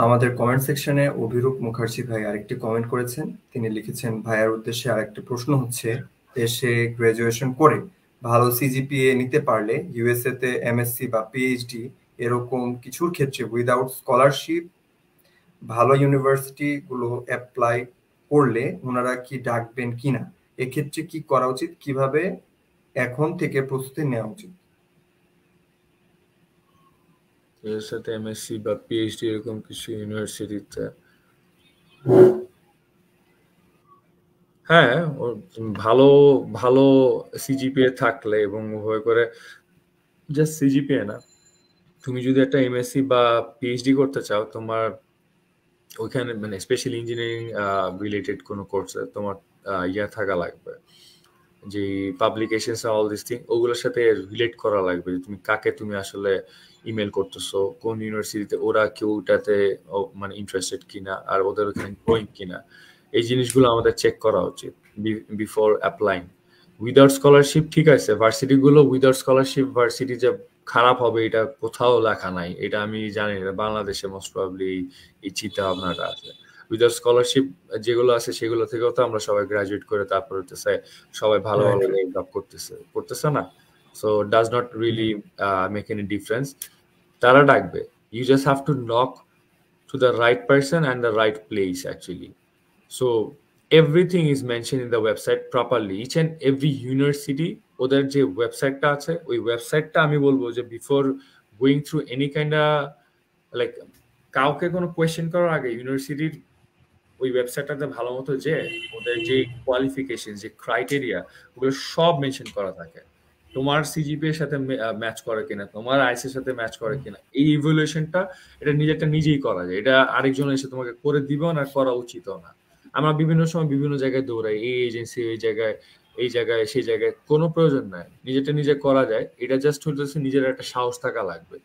আমাদের কমেন্ট সেকশনে অভিরূপ মুখার্জি ভাই আরেকটি কমেন্ট করেছেন। তিনি লিখেছেন, ভাইয়ার উদ্দেশ্যে আরেকটি প্রশ্ন হচ্ছে, দেশে গ্রাজুয়েশন করে ভালো সিজিপিএ নিতে পারলে ইউএসএ তে এমএসসি বা পিএইচডি এরকম কিছুর ক্ষেত্রে উইদাউট স্কলারশিপ ভালো ইউনিভার্সিটি গুলো অ্যাপ্লাই করলে ওনারা কি ডাকবেন কিনা? এক্ষেত্রে কি করা উচিত? কিভাবে এখন থেকে প্রস্তুতি নেওয়া উচিত? এর সাথে এমএসসি বা পিএইচডি এরকম কিছু ইউনিভার্সিটিতে, হ্যাঁ ভালো ভালো সিজিপিএ থাকলে এবং হয়ে করে জাস্ট সিজিপিএ না, তুমি যদি একটা এমএসসি বা পিএইচডি করতে চাও, তোমার ওইখানে মানে স্পেশালি ইঞ্জিনিয়ারিং রিলেটেড কোনো কোর্সে তোমার ইয়া থাকা লাগবে, যে পাবলিকেশনস অল দিস থিং ওগুলোর সাথে রিলেট করা লাগবে। তুমি কাকে তুমি আসলে ইমেল করতেছো, কোন ইউনিভার্সিটিতে ওরা কেউ ওটাতে মানে ইন্টারেস্টেড কিনা, আর ওদের ওখানে গ্রোয়িং কিনা, এই জিনিসগুলো আমাদের চেক করা উচিত বিফোর অ্যাপ্লাইং। উইদাউট স্কলারশিপ ঠিক আছে, ভার্সিটিগুলো উইদাউট স্কলারশিপ ভার্সিটি যে খারাপ হবে এটা কোথাও লেখা নাই, এটা আমি জানি না। বাংলাদেশে মোস্ট প্রবাবলি এই চিন্তা ভাবনাটা আছে। উইদাউট স্কলারশিপ যেগুলো আছে সেগুলো থেকেও তো আমরা সবাই গ্রাজুয়েট করে তারপর হতেছে সবাই ভালো ভালো জব করতেছে না। So does not really make any difference. তারা ডাকবে, you just have to knock to the right person and the right place actually. So everything is mention in the website properly. Each and every university ওদের যে ওয়েবসাইটটা আছে, ওই ওয়েবসাইটটা আমি বলবো যে before going through any kind like কাউকে কোনো কোয়েশ্চেন করার আগে ইউনিভার্সিটির ওই ওয়েবসাইটটাতে ভালো মতো যে ওদের যে কোয়ালিফিকেশন, যে ক্রাইটেরিয়া, ওগুলো সব মেনশন করা থাকে। তোমার সিজিপি এর সাথে ম্যাচ করে কিনা, তোমার আইএস এর সাথে ম্যাচ করে কিনা, এই ইভ্যালুয়েশনটা এটা নিজেরটা নিজেই করা যায়। এটা আরেকজন এসে তোমাকে করে দিবেও না, করা উচিতও না। আমরা বিভিন্ন সময় বিভিন্ন জায়গায় দৌড়াই, এই এজেন্সি এই জায়গায় সেই জায়গায়, কোনো প্রয়োজন নাই। নিজেটা নিজে করা যায়। এটা জাস্ট হচ্ছে নিজের একটা সাহস থাকা লাগবে।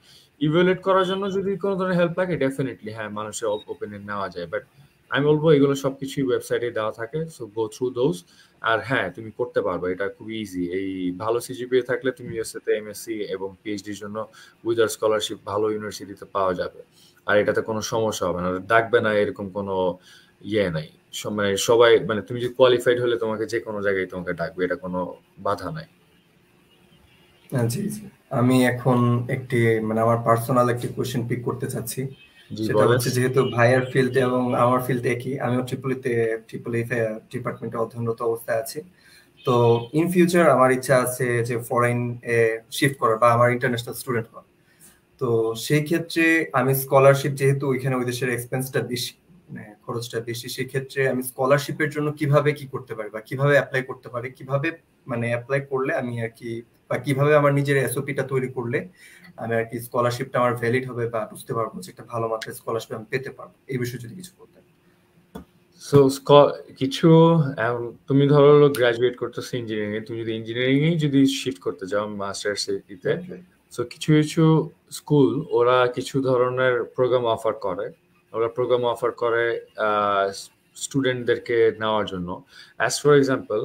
ইভ্যালুয়েট করার জন্য যদি কোনো ধরনের হেল্প লাগে ডেফিনেটলি হ্যাঁ মানুষের ওপিনিয়ন নেওয়া যায়, বাট আমি বলবো এগুলো সবকিছুই ওয়েবসাইটে দেওয়া থাকে। So go through those are হ্যাঁ, তুমি করতে পারবে, এটা খুব ইজি। এই ভালো সিজিপিএ থাকলে তুমি ইউএসএতে এমএসসি এবং পিএইচডির জন্য উইদাউট স্কলারশিপ ভালো ইউনিভার্সিটিতে পাওয়া যাবে। আর এটাতে কোনো সমস্যা হবে না, ডাকবে না, এরকম কোনো ইয়ে নাই। মানে সবাই, মানে তুমি যদি কোয়ালিফাইড হলে তোমাকে যে কোনো জায়গায় তোমাকে ডাকবে, এটা কোনো বাধা নাই। জি জি, আমি এখন একটি মানে আমার পার্সোনাল একটি কোশ্চেন পিক করতে চাচ্ছি। জি সেটা বলেন। হচ্ছে, যেহেতু ভাইয়ার ফিল্ড এবং আমার ফিল্ড একই, আমিও ট্রিপল ই ডিপার্টমেন্টে অধ্যয়নরত অবস্থায় আছি। তো ইন ফিউচার আমার ইচ্ছা আছে যে ফরেন এ শিফট করার বা আমার ইন্টারন্যাশনাল স্টুডেন্ট হওয়ার। তো সেই ক্ষেত্রে আমি স্কলারশিপ, যেহেতু ওইখানে ওই দেশের এক্সপেন্সটা বেশি, মানে খরচটা বেশি, সেই ক্ষেত্রে আমি স্কলারশিপের জন্য কিভাবে কি করতে পারি বা কিভাবে অ্যাপ্লাই করতে পারি, কিভাবে মানে অ্যাপ্লাই করলে আমি আর কি, বা কিভাবে আমার নিজের এসওপিটা তৈরি করলে আমি আর কি স্কলারশিপটা আমার ভ্যালিড হবে বা বুঝতে পারবো যে একটা ভালো মাত্রার স্কলারশিপ আমি পেতে পারবো, এই বিষয়ে যদি কিছু বলতেন। সো কিছু তুমি ধরো গ্রাজুয়েট করতেছো ইঞ্জিনিয়ারিং এ, তুমি যদি ইঞ্জিনিয়ারিং এ যদি শিফট করতে চাও মাস্টার্স ইতে, সো কিছু কিছু স্কুল ওরা কিছু ধরনের প্রোগ্রাম অফার করে। ওরা প্রোগ্রাম অফার করে স্টুডেন্টদেরকে নেওয়ার জন্য। অ্যাজ ফর এক্সাম্পল,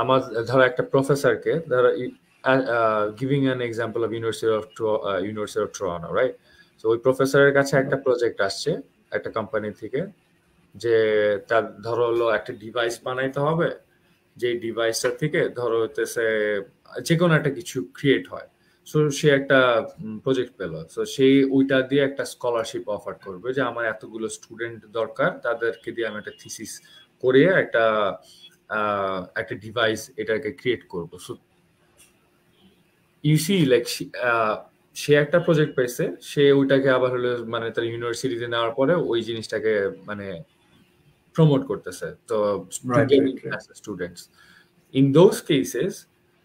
আমার ধরো একটা প্রফেসরকে ধরো, giving an example of university of Toronto, right? তো ওই প্রফেসরের কাছে একটা প্রজেক্ট আসছে একটা কোম্পানি থেকে, যে তার ধরো হলো একটা ডিভাইস বানাইতে হবে, যে ডিভাইসটা থেকে ধরো হইতেছে যে কোনো একটা কিছু ক্রিয়েট হয়। সো সে একটা প্রজেক্ট পেল, সো সেই ওইটা দিয়ে একটা স্কলারশিপ অফার করবে, যে আমার এতগুলো স্টুডেন্ট দরকার, তাদেরকে দিয়ে আমি একটা থিসিস করে একটা ডিভাইস এটাকে ক্রিয়েট করবো। সো ইউ সি লাইক সে একটা প্রজেক্ট পাইছে, সে ওইটাকে আবার হলো মানে তার ইউনিভার্সিটিতে নেওয়ার পরে ওই জিনিসটাকে মানে promote করতেছে, তো to Right, getting right, right. as a students. In those cases,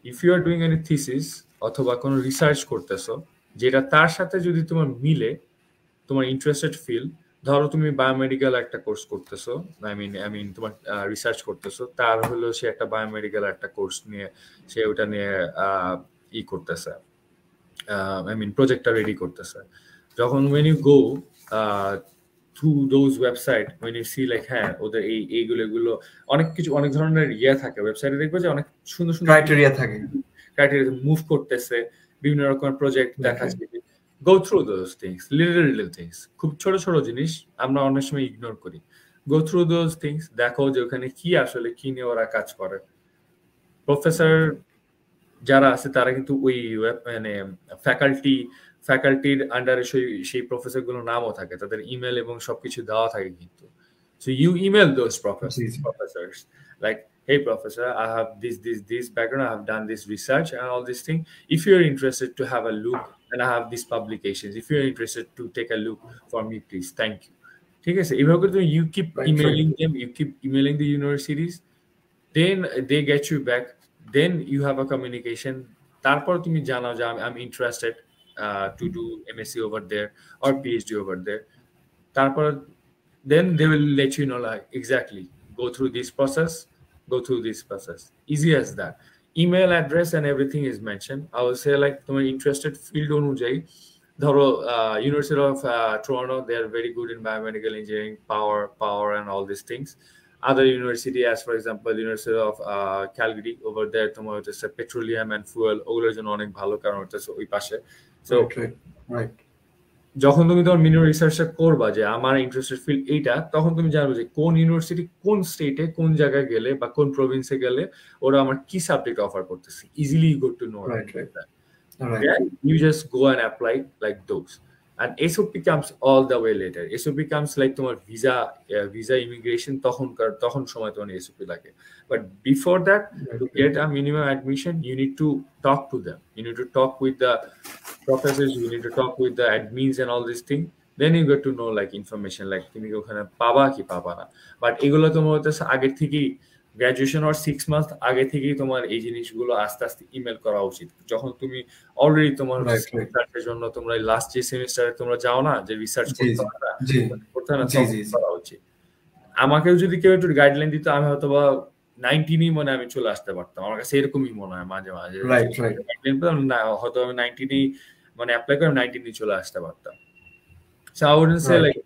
if you are doing any thesis অথবা কোনো রিসার্চ করতেছো যেটা তার সাথে যদি তোমার মিলে, তোমার ইন্টারেস্টেড ফিল্ড, ধরো তুমি বায়োমেডিক্যাল একটা কোর্স করতেছো, আই মিন তোমার রিসার্চ করতেছো, তার হলো সে একটা বায়োমেডিক্যাল একটা কোর্স নিয়ে সে ওটা নিয়ে ই করতেছে, আই মিন প্রজেক্টটা রেডি করতেছে। যখন when you go through those website, when you see like হ্যাঁ ওদের এইগুলো অনেক কিছু, অনেক ধরনের ইয়ে থাকে ওয়েবসাইটে, দেখবে যে অনেক সুন্দর সুন্দর ক্রাইটেরিয়া থাকে। ক্রাইটেরিয়া মুভ করতেছে, বিভিন্ন রকমের প্রজেক্ট দেখাচ্ছে। Go through those things, little things, খুব ছোট ছোট জিনিস আমরা অনেক সময় ইগনোর করি। গো থ্রু দোজ থিংস, দেখো যে ওখানে কি আসলে কি নিয়ে ওরা কাজ করে। প্রফেসর যারা আছে তারা কিন্তু ওই মানে ফ্যাকাল্টির আন্ডারে সেই প্রফেসর গুলোর নামও থাকে, তাদের ইমেল এবং সবকিছু দেওয়া থাকে কিন্তু। So you email those professors like, hey professor, I have this background, I have done this research and all this thing. If you're interested to have a look, and I have these publications, if you're interested to take a look for me, please, thank you. ঠিক আছে, এইভাবে তুমি you keep emailing them, you keep emailing the universities, then they get you back, then you have a communication. তারপর তুমি জানাও যে I'm interested to do MSc over there or PhD over there. তারপর then they will let you know like exactly go through this process, easy as that. Email address and everything is mentioned. I will say like তোমার interested field অনুযায়ী, ধরো University of Toronto, they are very good in biomedical engineering, power and all these things. Other university, as for example University of Calgary, over there তোমার হচ্ছে petroleum and fuel, ওগুলোর জন্য অনেক ভালো, কারণ হচ্ছে ওই পাশে। So রাইট, যখন তুমি তোমার মিনিমাম রিসার্চটা করবা যে আমার ইন্টারেস্টেড ফিল্ড এইটা, তখন তুমি জানবে যে কোন ইউনিভার্সিটি কোন স্টেটে কোন জায়গায় গেলে বা কোন প্রভিন্সে গেলে ওরা আমার কি সাবজেক্ট অফার করতেছে। Easily go to know that. Then you just go and apply like those, and SOP comes all the way later. SOP comes like তোমার visa immigration, তখন সময় তোমার SOP লাগে। But before that, to get a minimum admission, you need to talk to them, you need to talk with the professors, you need to talk with the admins and all these things. Then you get to know like information like তুমি ওখানে পাবা কি পাবা না। But এগুলো তোমার হচ্ছে আগে থেকেই, গ্রাজুয়েশন আর 6 মাস আগে থেকেই তোমার এই জিনিসগুলো আস্তে আস্তে ইমেল করা উচিত। যখন তুমি অলরেডি তোমার রিসার্চের জন্য তোমরা লাস্ট যে সেমিস্টারে তোমরা যাও না, যে রিসার্চ করতে না, করা উচিত। আমাকেও যদি কেউ একটু গাইডলাইন দিত, আমি হয়তো বা 19ই মনে আমি চলে আসতে পারতাম। আমার কাছে এরকমই মনে হয় মাঝে মাঝে, না হয়তো আমি 19ই মানে অ্যাপ্লাই করে 19ই চলে আসতে পারতাম। So I wouldn't say like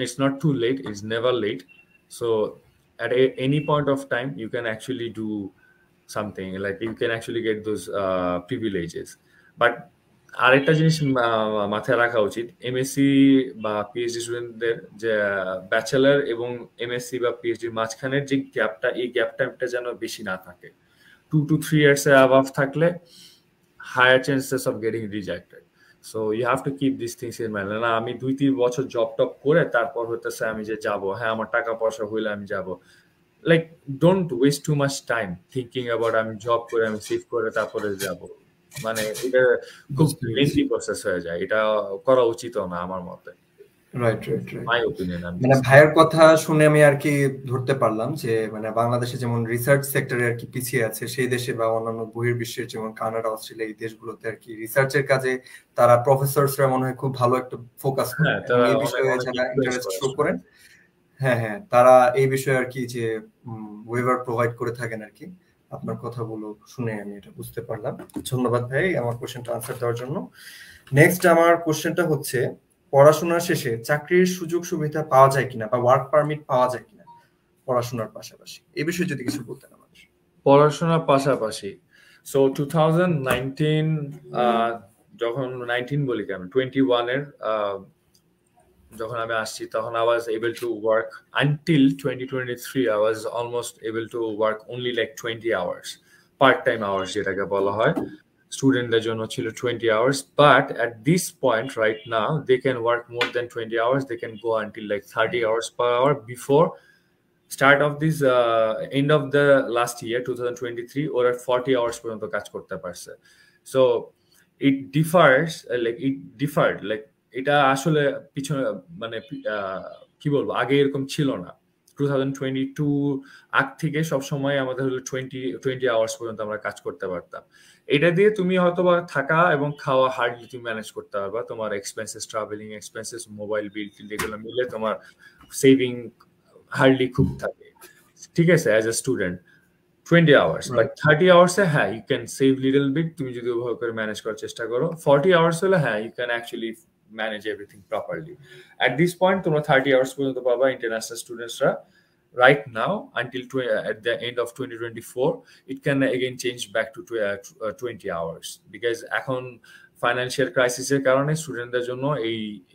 it's not too late, it's never late. So at any point of time you can actually do something, like you can actually get those privileges. But আরেকটা জিনিস মাথায় রাখা উচিত, MSc বা PhD স্টুডেন্টদের যে bachelor এবং MSc বা পিএইচডির মাঝখানের যে গ্যাপটা, এই গ্যাপটা যেন বেশি না থাকে। 2 to 3 years above থাকলে higher chances of getting rejected. So you have to keep these things in mind. না আমি 2-3 বছর জব টপ করে তারপর হইতেছে আমি যে যাব, হ্যাঁ আমার টাকা পয়সা হইলে আমি যাব, like don't waste too much time thinking about আমি জব করে আমি সেভ করে তারপরে যাব, মানে এটা খুব লেন্থি প্রসেস হয়ে যায়, এটা করা উচিত না আমার মতে। রাইট। My opinion. মানে ভাইয়ের কথা শুনে আমি আর কি ধরতে পারলাম যে মানে বাংলাদেশে যেমন রিসার্চ সেক্টরে আর কি পিছিয়ে আছে, সেই দেশে বা অন্যান্য বহির্বিশ্বের যেমন কানাডা, অস্ট্রেলিয়া এই দেশগুলোতে আর কি রিসার্চের কাজে তারা প্রফেসরসরা মনে হয় খুব ভালো একটা ফোকাস করেন এবং এই বিষয়ে যারা ইন্টারেস্ট শো করেন, হ্যাঁ তারা এই বিষয়ে আর কি যে ওয়েভার প্রোভাইড করে থাকেন আর কি। আপনার কথাগুলো শুনে আমি এটা বুঝতে পারলাম। ধন্যবাদ ভাই আমার কোশ্চেনটা আনসার দেওয়ার জন্য। নেক্সট আমার কোশ্চেনটা হচ্ছে, পড়াশোনার শেষে চাকরির সুযোগ সুবিধা পাওয়া যায় কিনা বা ওয়ার্ক পারমিট পাওয়া যায় কিনা পড়াশোনার পাশাপাশি, এই বিষয়ে যদি কিছু বলতেন আমাদের। পড়াশোনার পাশাপাশি সো 2019 যখন 19 বলি কেন 21 এর যখন আমি আসছি তখন I was able to work until 2023 I was almost able to work only like 20 hours part-time hours যেটাকে বলা হয়, স্টুডেন্টদের জন্য ছিল 20 hours, but at this point right now they can work more than 20 hours, they can go until like 30 hours per hour. Before start of this end of the last year 2023 ওরা 40 hours পর্যন্ত কাজ করতে পারছে। So it differs like এটা আসলে পিছনে মানে কি বলবো আগে এরকম ছিল না। 2022 আগ থেকে সব সময় আমাদের হলো 20 আওয়ার্স পর্যন্ত আমরা কাজ করতে পারতাম। এটা দিয়ে তুমি হয়তোবা থাকা এবং খাওয়া হার্ডলি তুমি ম্যানেজ করতে পারবা, তোমার expenses, travelling expenses, mobile bill এগুলো মিলে তোমার সেভিং হার্ডলি খুব থাকে, ঠিক আছে, as a student 20 hours, but 30 hours হ্যাঁ you can save little bit তুমি যদি ওভাবে করে ম্যানেজ করার চেষ্টা করো। 40 hours হলে হ্যাঁ you can actually manage everything properly. At this point তোমরা 30 hours পর্যন্ত পাবা international স্টুডেন্টসরা right now until at the end of 2024 it can again change back to 20 hours because এখন ফাইন্যান্সিয়াল ক্রাইসিসের কারণে স্টুডেন্টদের জন্য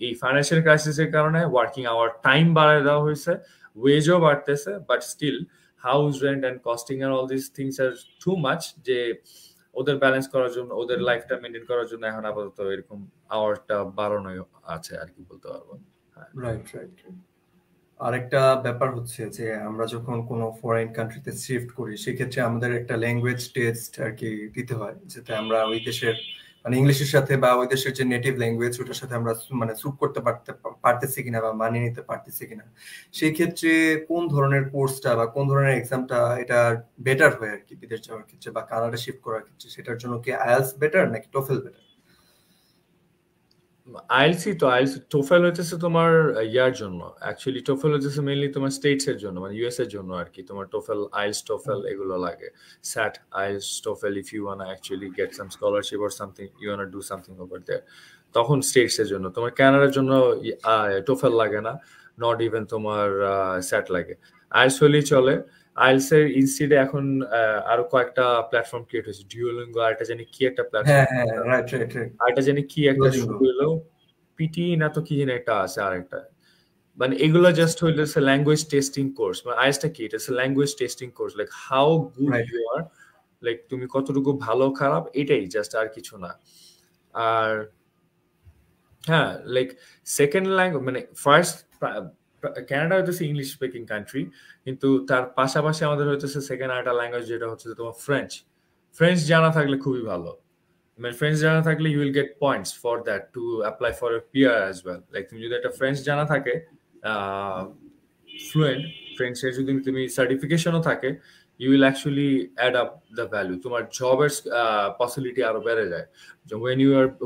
এই ফাইন্যান্সিয়াল ক্রাইসিসের কারণে ওয়ার্কিং আওয়ার টাইম বাড়ায় দেওয়া হয়েছে, ওয়েজও বাড়তেছে, but still house rent and costing and all this things are too much যে ওদের ব্যালেন্স করার জন্য, ওদের লাইফটা মেনটেন করার জন্য এখন আপাতত এরকম আওয়ারটা বাড়ানো আছে আর কি বলতে পারবো। রাইট। আরেকটা ব্যাপার হচ্ছে যে আমরা যখন কোনো ফরেন কান্ট্রিতে শিফট করি সেক্ষেত্রে আমাদের একটা ল্যাঙ্গুয়েজ টেস্ট আর কি দিতে হয়, যেটা আমরা ওই দেশের মানে ইংলিশের সাথে বা ওই দেশের যে নেটিভ ল্যাঙ্গুয়েজ ওটার সাথে আমরা মানে স্যুট করতে পারতেছি কিনা বা মানিয়ে নিতে পারতেছি কিনা, সেই ক্ষেত্রে কোন ধরনের কোর্সটা বা কোন ধরনের এক্সামটা এটা বেটার হয় আর কি বিদেশ যাওয়ার ক্ষেত্রে বা কানাডা শিফট করার ক্ষেত্রে, সেটার জন্য কি আইএলটিএস বেটার নাকি টোফেল বেটার? আইএলটিএস টোফেল হচ্ছে তোমার ইয়ার জন্য, অ্যাকচুয়ালি টোফেল হচ্ছে মেইনলি তোমার স্টেটস এর জন্য, মানে ইউএস এর জন্য আর কি। তোমার টোফেল, আইএলটিএস, টোফেল এগুলো লাগে, SAT, IELTS, TOEFL if you want actually get some scholarship or something, you want do something over there, তখন স্টেটস এর জন্য। তোমার কানাডার জন্য টোফেল লাগে না, নট ইভেন তোমার স্যাট লাগে, আইএলটিএস হলেই চলে। আইএলটিএস এর ইনস্টিটিউটে এখন আরো কয়েকটা প্ল্যাটফর্ম ক্রিয়েট হয়েছে, ডিওলিঙ্গো, আরেকটা জানি কি একটা প্ল্যাটফর্ম, আরেকটা জানি কি একটা শুরু হলো, পিটি না তো কি জানি একটা আছে আরেকটা, মানে এগুলো জাস্ট হইতেছে ল্যাঙ্গুয়েজ টেস্টিং কোর্স। মানে আইএলটিএসটা কি, এটা language testing course, like how good you are, like তুমি কতটুকু ভালো খারাপ এটাই জাস্ট, আর কিছু না। আর হ্যাঁ লাইক সেকেন্ড ল্যাঙ্গুয়েজ মানে ফার্স্ট কানাডা হইতেছে ইংলিশ স্পিকিং কান্ট্রি, কিন্তু তার পাশাপাশি আমাদের হইতেছে সেকেন্ড আরেকটা ল্যাঙ্গুয়েজ যেটা হচ্ছে তোমার ফ্রেঞ্চ জানা থাকলে খুবই ভালো। মানে ফ্রেঞ্চ জানা থাকলে you will get points for that to apply for a PR as well. Like তুমি যদি একটা ফ্রেঞ্চ জানা থাকে fluent ফ্রেঞ্চের যদি তুমি সার্টিফিকেশনও থাকে, you will actually add up the value, তোমার জবের পসিবিলিটি আরো বেড়ে যায়।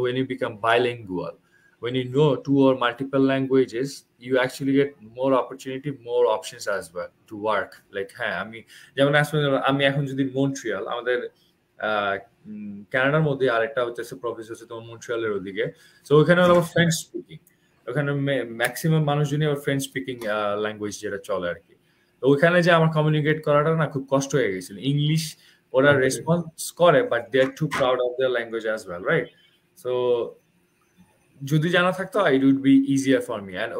when you become bilingual, when you know two or multiple languages, you actually get more opportunity, more options as well to work. Like হ্যাঁ আমি যেমন আমি এখন যদি মন্ট্রিয়াল, আমাদের কানাডার মধ্যে আরেকটা হচ্ছে প্রভিন্স হচ্ছে তোমার মন্ট্রিয়ালের ওদিকে, তো ওখানে হলো ফ্রেঞ্চ স্পিকিং, ওখানে ম্যাক্সিমাম মানুষজনই আবার ফ্রেঞ্চ স্পিকিং ল্যাঙ্গুয়েজ যেটা চলে আর কি। ওইখানে যে আমার কমিউনিকেট করাটা না খুব কষ্ট হয়ে গেছিল। ইংলিশ ওরা রেসপন্স করে, but they are too proud of their language as well, right? So যদি জানা থাকতো it would be easier for me. And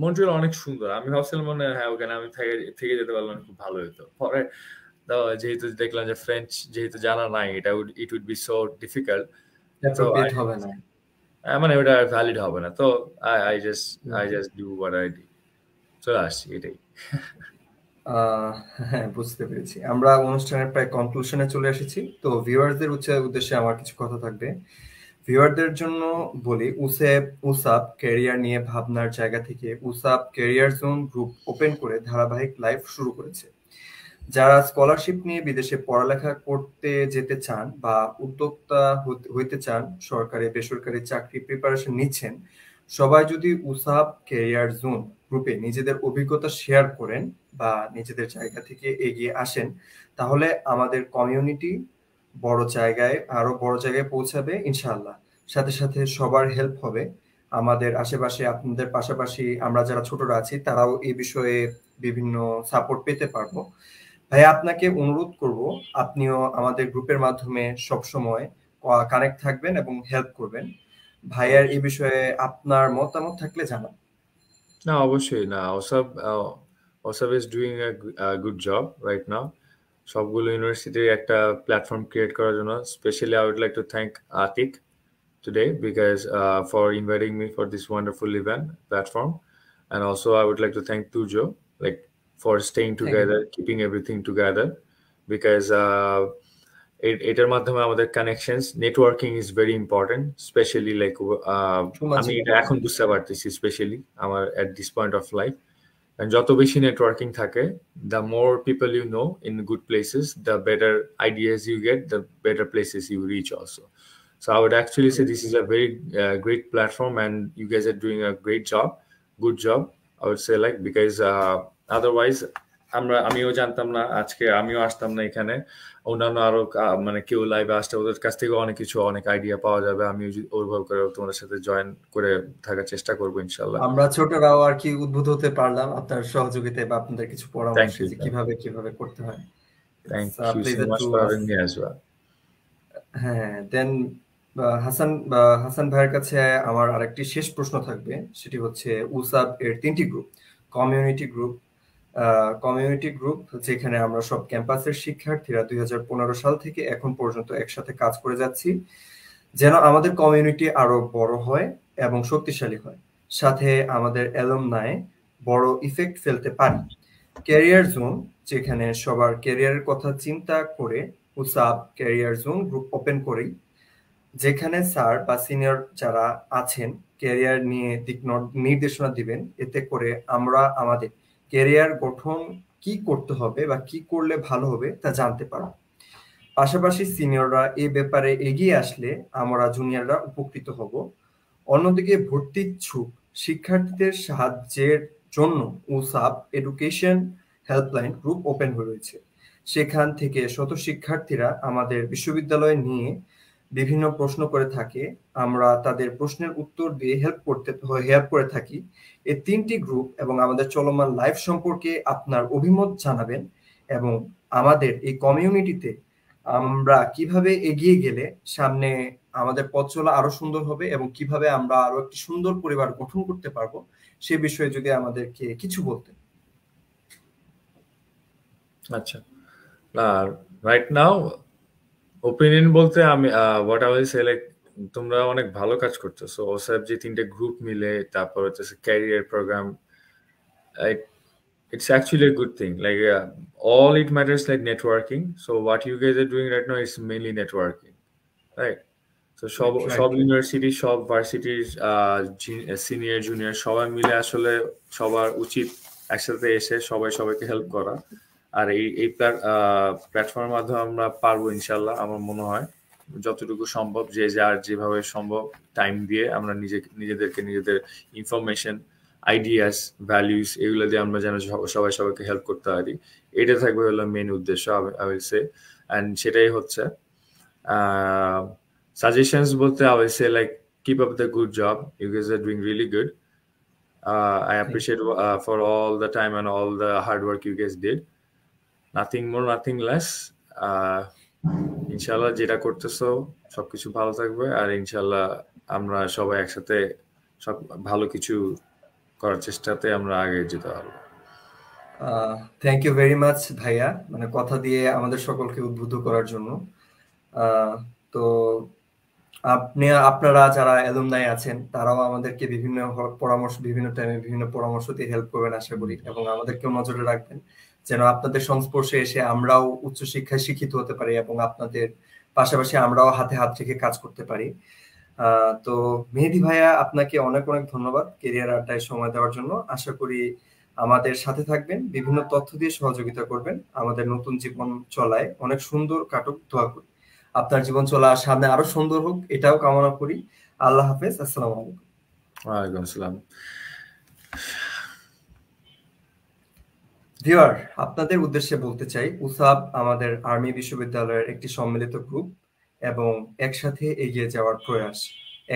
Montreal অনেক সুন্দর, আমি ভাবছিলাম মনে হয় হ্যাঁ ওখানে আমি থেকে যেতে পারলাম খুব ভালো হতো। পরে যেহেতু দেখলাম যে ফ্রেঞ্চ যেহেতু জানা নাই, it would be so difficult, তো হবে না। মানে ওটা ভ্যালিড হবে না। তো I just do what I do, চলে আসছি এটাই। হ্যাঁ, বুঝতে পেরেছি। আমরা অনুষ্ঠানের প্রায় কনক্লুশনে চলে এসেছি। তো ভিউয়ারদের উদ্দেশ্যে আমার কিছু কথা থাকবে। ভিউয়ারদের জন্য বলি, উসাব ক্যারিয়ার নিয়ে ভাবনার জায়গা থেকে উসাব ক্যারিয়ার জোন গ্রুপ ওপেন করে ধারাবাহিক লাইভ শুরু করেছে। যারা স্কলারশিপ নিয়ে বিদেশে পড়ালেখা করতে যেতে চান বা উদ্যোক্তা হইতে চান, সরকারি বেসরকারি চাকরি প্রিপারেশন নিচ্ছেন, সবাই যদি উসাব ক্যারিয়ার জোন গ্রুপে নিজেদের অভিজ্ঞতা শেয়ার করেন বা নিজেদের জায়গা থেকে এগিয়ে আসেন, তাহলে আমাদের কমিউনিটি আরো বড় জায়গায় পৌঁছাবে ইনশাআল্লাহ। সাথে সাথে সবার হেল্প হবে। আমাদের আশেপাশে আপনাদের পাশাপাশি আমরা যারা ছোটরা আছি তারাও এই বিষয়ে বিভিন্ন সাপোর্ট পেতে পারবো। ভাই, আপনাকে অনুরোধ করব, আপনিও আমাদের গ্রুপের মাধ্যমে সবসময় কানেক্ট থাকবেন এবং হেল্প করবেন। ভাইয়ার এই বিষয়ে আপনার মতামত থাকলে জানান। না, অবশ্যই না, ওসব is doing a good job right now. সবগুলো ইউনিভার্সিটির একটা প্ল্যাটফর্ম ক্রিয়েট করার জন্য specially I would like to thank Atik today because for inviting me for this wonderful event platform, and also I would like to thank Tujo like for staying together, keeping everything together, because এটার মাধ্যমে আমাদের connections networking is very important, specially like আমি এটা এখন বুঝতে পারতেছি specially আমার at this point of life. যত বেশি নেটওয়ার্কিং থাকে, the more people you know in good places, the better ideas you get, the better places you reach also. So I would actually say this is a very great platform, and you guys are doing a great job, good job, I would say, like, because otherwise আমিও জানতাম না, আজকে আমিও আসতাম না এখানে, অন্যান্য আরো মানে কেউ লাইভে আসতে ওদের কাছ থেকে অনেক আইডিয়া পাওয়া যাবে। আমি ওইভাবে করে তোমাদের সাথে জয়েন করে থাকার চেষ্টা করবো ইনশাল্লাহ। আমরা ছোটরাও আর কি উদ্বুদ্ধ হতে পারলাম আপনার সহযোগিতায় বা আপনাদের কিছু পরামর্শ যে কিভাবে করতে হয়। Thank you so much for having me as well. হ্যাঁ, দেন হাসান ভাইয়ের কাছে আমার আরেকটি শেষ প্রশ্ন থাকবে, সেটি হচ্ছে উসাব এর 3টি গ্রুপ, কমিউনিটি গ্রুপ যেখানে আমরা সব ক্যাম্পাসের শিক্ষার্থীরা 2015 সাল থেকে এখন পর্যন্ত একসাথে কাজ করে যাচ্ছি, যেন আমাদের কমিউনিটি আরো বড় হয় এবং শক্তিশালী হয়, সাথে আমাদের অ্যালুমনাই বড় ইফেক্ট ফেলতে পারি। ক্যারিয়ার জোন, যেখানে সবার ক্যারিয়ারের কথা চিন্তা করে উসাব ক্যারিয়ার জোন গ্রুপ ওপেন করি, যেখানে স্যার বা সিনিয়র যারা আছেন ক্যারিয়ার নিয়ে নির্দেশনা দিবেন, এতে করে আমরা আমাদের ক্যারিয়ার গঠন কি করতে হবে বা কি করলে ভালো হবে তা জানতে পারবো। পাশাপাশি সিনিয়ররা এ ব্যাপারে এগিয়ে আসলে আমরা জুনিয়ররা উপকৃত হব। অন্যদিকে ভর্তি ইচ্ছুক শিক্ষার্থীদের সাহায্যের জন্য উসাব এডুকেশন হেল্পলাইন গ্রুপ ওপেন হয়ে রয়েছে। সেখান থেকে শত শিক্ষার্থীরা আমাদের বিশ্ববিদ্যালয় নিয়ে বিভিন্ন প্রশ্ন করে থাকে, আমরা তাদের প্রশ্নের উত্তর দিয়ে হেল্প করে থাকি। এই 3টি গ্রুপ এবং আমাদের চলমান লাইভ সম্পর্কে আপনার অভিমত জানাবেন, এবং আমাদের এই কমিউনিটিতে আমরা কিভাবে এগিয়ে গেলে সামনে আমাদের পথ চলা আরো সুন্দর হবে এবং কিভাবে আমরা আরো একটি সুন্দর পরিবার গঠন করতে পারবো, সে বিষয়ে যদি আমাদেরকে কিছু বলতেন। আচ্ছা, রাইট নাও ওপিনিয়ন বলতে আমি what I will say, like তোমরা অনেক ভালো কাজ করতেছো। ওসব যে 3টে গ্রুপ মিলে তারপর হচ্ছে career program, it's actually a good thing. Like all it matters like networking. So what you guys are doing right now is mainly networking, right? So সব ইউনিভার্সিটি, সব ভার্সিটির সিনিয়র জুনিয়র সবাই মিলে আসলে সবার উচিত একসাথে এসে সবাইকে হেল্প করা। আর এই প্ল্যাটফর্মের মাধ্যমে আমরা পারবো ইনশাল্লাহ, আমার মনে হয় যতটুকু সম্ভব, যে যার যেভাবে সম্ভব টাইম দিয়ে আমরা নিজেদেরকে নিজেদের ইনফরমেশন, আইডিয়াস, ভ্যালিউস এগুলো দিয়ে আমরা যেন সবাইকে হেল্প করতে পারি, এটা থাকবে হলো মেইন উদ্দেশ্য, আই উইল সে। অ্যান্ড সেটাই হচ্ছে suggestions বলতে I will say like keep up the good job, you guys are doing really good, I appreciate for all the time and all the hard work you guys did. Nothing more, nothing less. ইনশাল্লাহ যেটা করতেছো সবকিছু ভালো থাকবে, আর ইনশাল্লাহ আমরা সবাই একসাথে সব ভালো কিছু করার চেষ্টাতে আমরা আগে যেতে পারবো। থ্যাংক ইউ ভেরি মাচ ভাইয়া, মানে কথা দিয়ে আমাদের সকলকে উদ্বুদ্ধ করার জন্য। তো আপনারা যারা অ্যালুমনাই আছেন তারাও আমাদেরকে বিভিন্ন পরামর্শ, বিভিন্ন টাইমে বিভিন্ন পরামর্শ দিয়ে হেল্প করবেন আশা করি, এবং আমাদেরকেও নজরে রাখবেন যেন আপনাদের সংস্পর্শে এসে আমরাও উচ্চশিক্ষায় শিক্ষিত হতে পারি এবং আপনাদের পাশাপাশি আমরাও হাতে হাত রেখে কাজ করতে পারি। তো মেহেদী ভাইয়া, আপনাকে অনেক অনেক ধন্যবাদ কেরিয়ার আড্ডায় সময় দেওয়ার জন্য। আশা করি আমাদের সাথে থাকবেন, বিভিন্ন তথ্য দিয়ে সহযোগিতা করবেন, আমাদের নতুন জীবন চলায় অনেক সুন্দর কাটুক দোয়া করি। আপনার জীবন চলা সামনে আরো সুন্দর হোক এটাও কামনা করি। আল্লাহ হাফেজ, আসসালামু আলাইকুম। ওয়ালাইকুম আসসালাম। ভিউয়ার, আপনাদের উদ্দেশ্যে বলতে চাই, উসাব আমাদের আর্মি বিশ্ববিদ্যালয়ের একটি সম্মিলিত গ্রুপ এবং একসাথে এগিয়ে যাওয়ার প্রয়াস।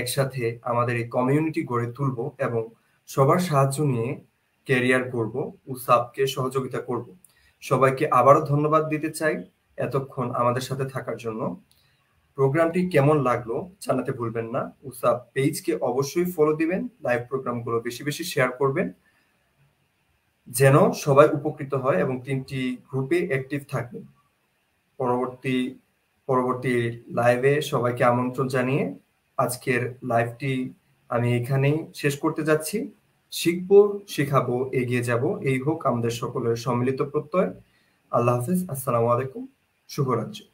একসাথে আমাদের এই কমিউনিটি গড়ে তুলব এবং সবার সাহায্য নিয়ে ক্যারিয়ার করব, উসাবকে সহযোগিতা করব। সবাইকে আবারও ধন্যবাদ দিতে চাই এতক্ষণ আমাদের সাথে থাকার জন্য। প্রোগ্রামটি কেমন লাগলো জানাতে ভুলবেন না। উসাব পেজকে অবশ্যই ফলো দিবেন, লাইভ প্রোগ্রামগুলো বেশি বেশি শেয়ার করবেন যেন সবাই উপকৃত হয়, এবং 3টি গ্রুপে অ্যাক্টিভ থাকবেন। পরবর্তী লাইভে সবাইকে আমন্ত্রণ জানিয়ে আজকের লাইভটি আমি এখানেই শেষ করতে যাচ্ছি। শিখবো, শিখাবো, এগিয়ে যাব, এই হোক আমাদের সকলের সম্মিলিত প্রত্যয়। আল্লাহ হাফেজ, আসসালামু আলাইকুম, শুভরাত্রি।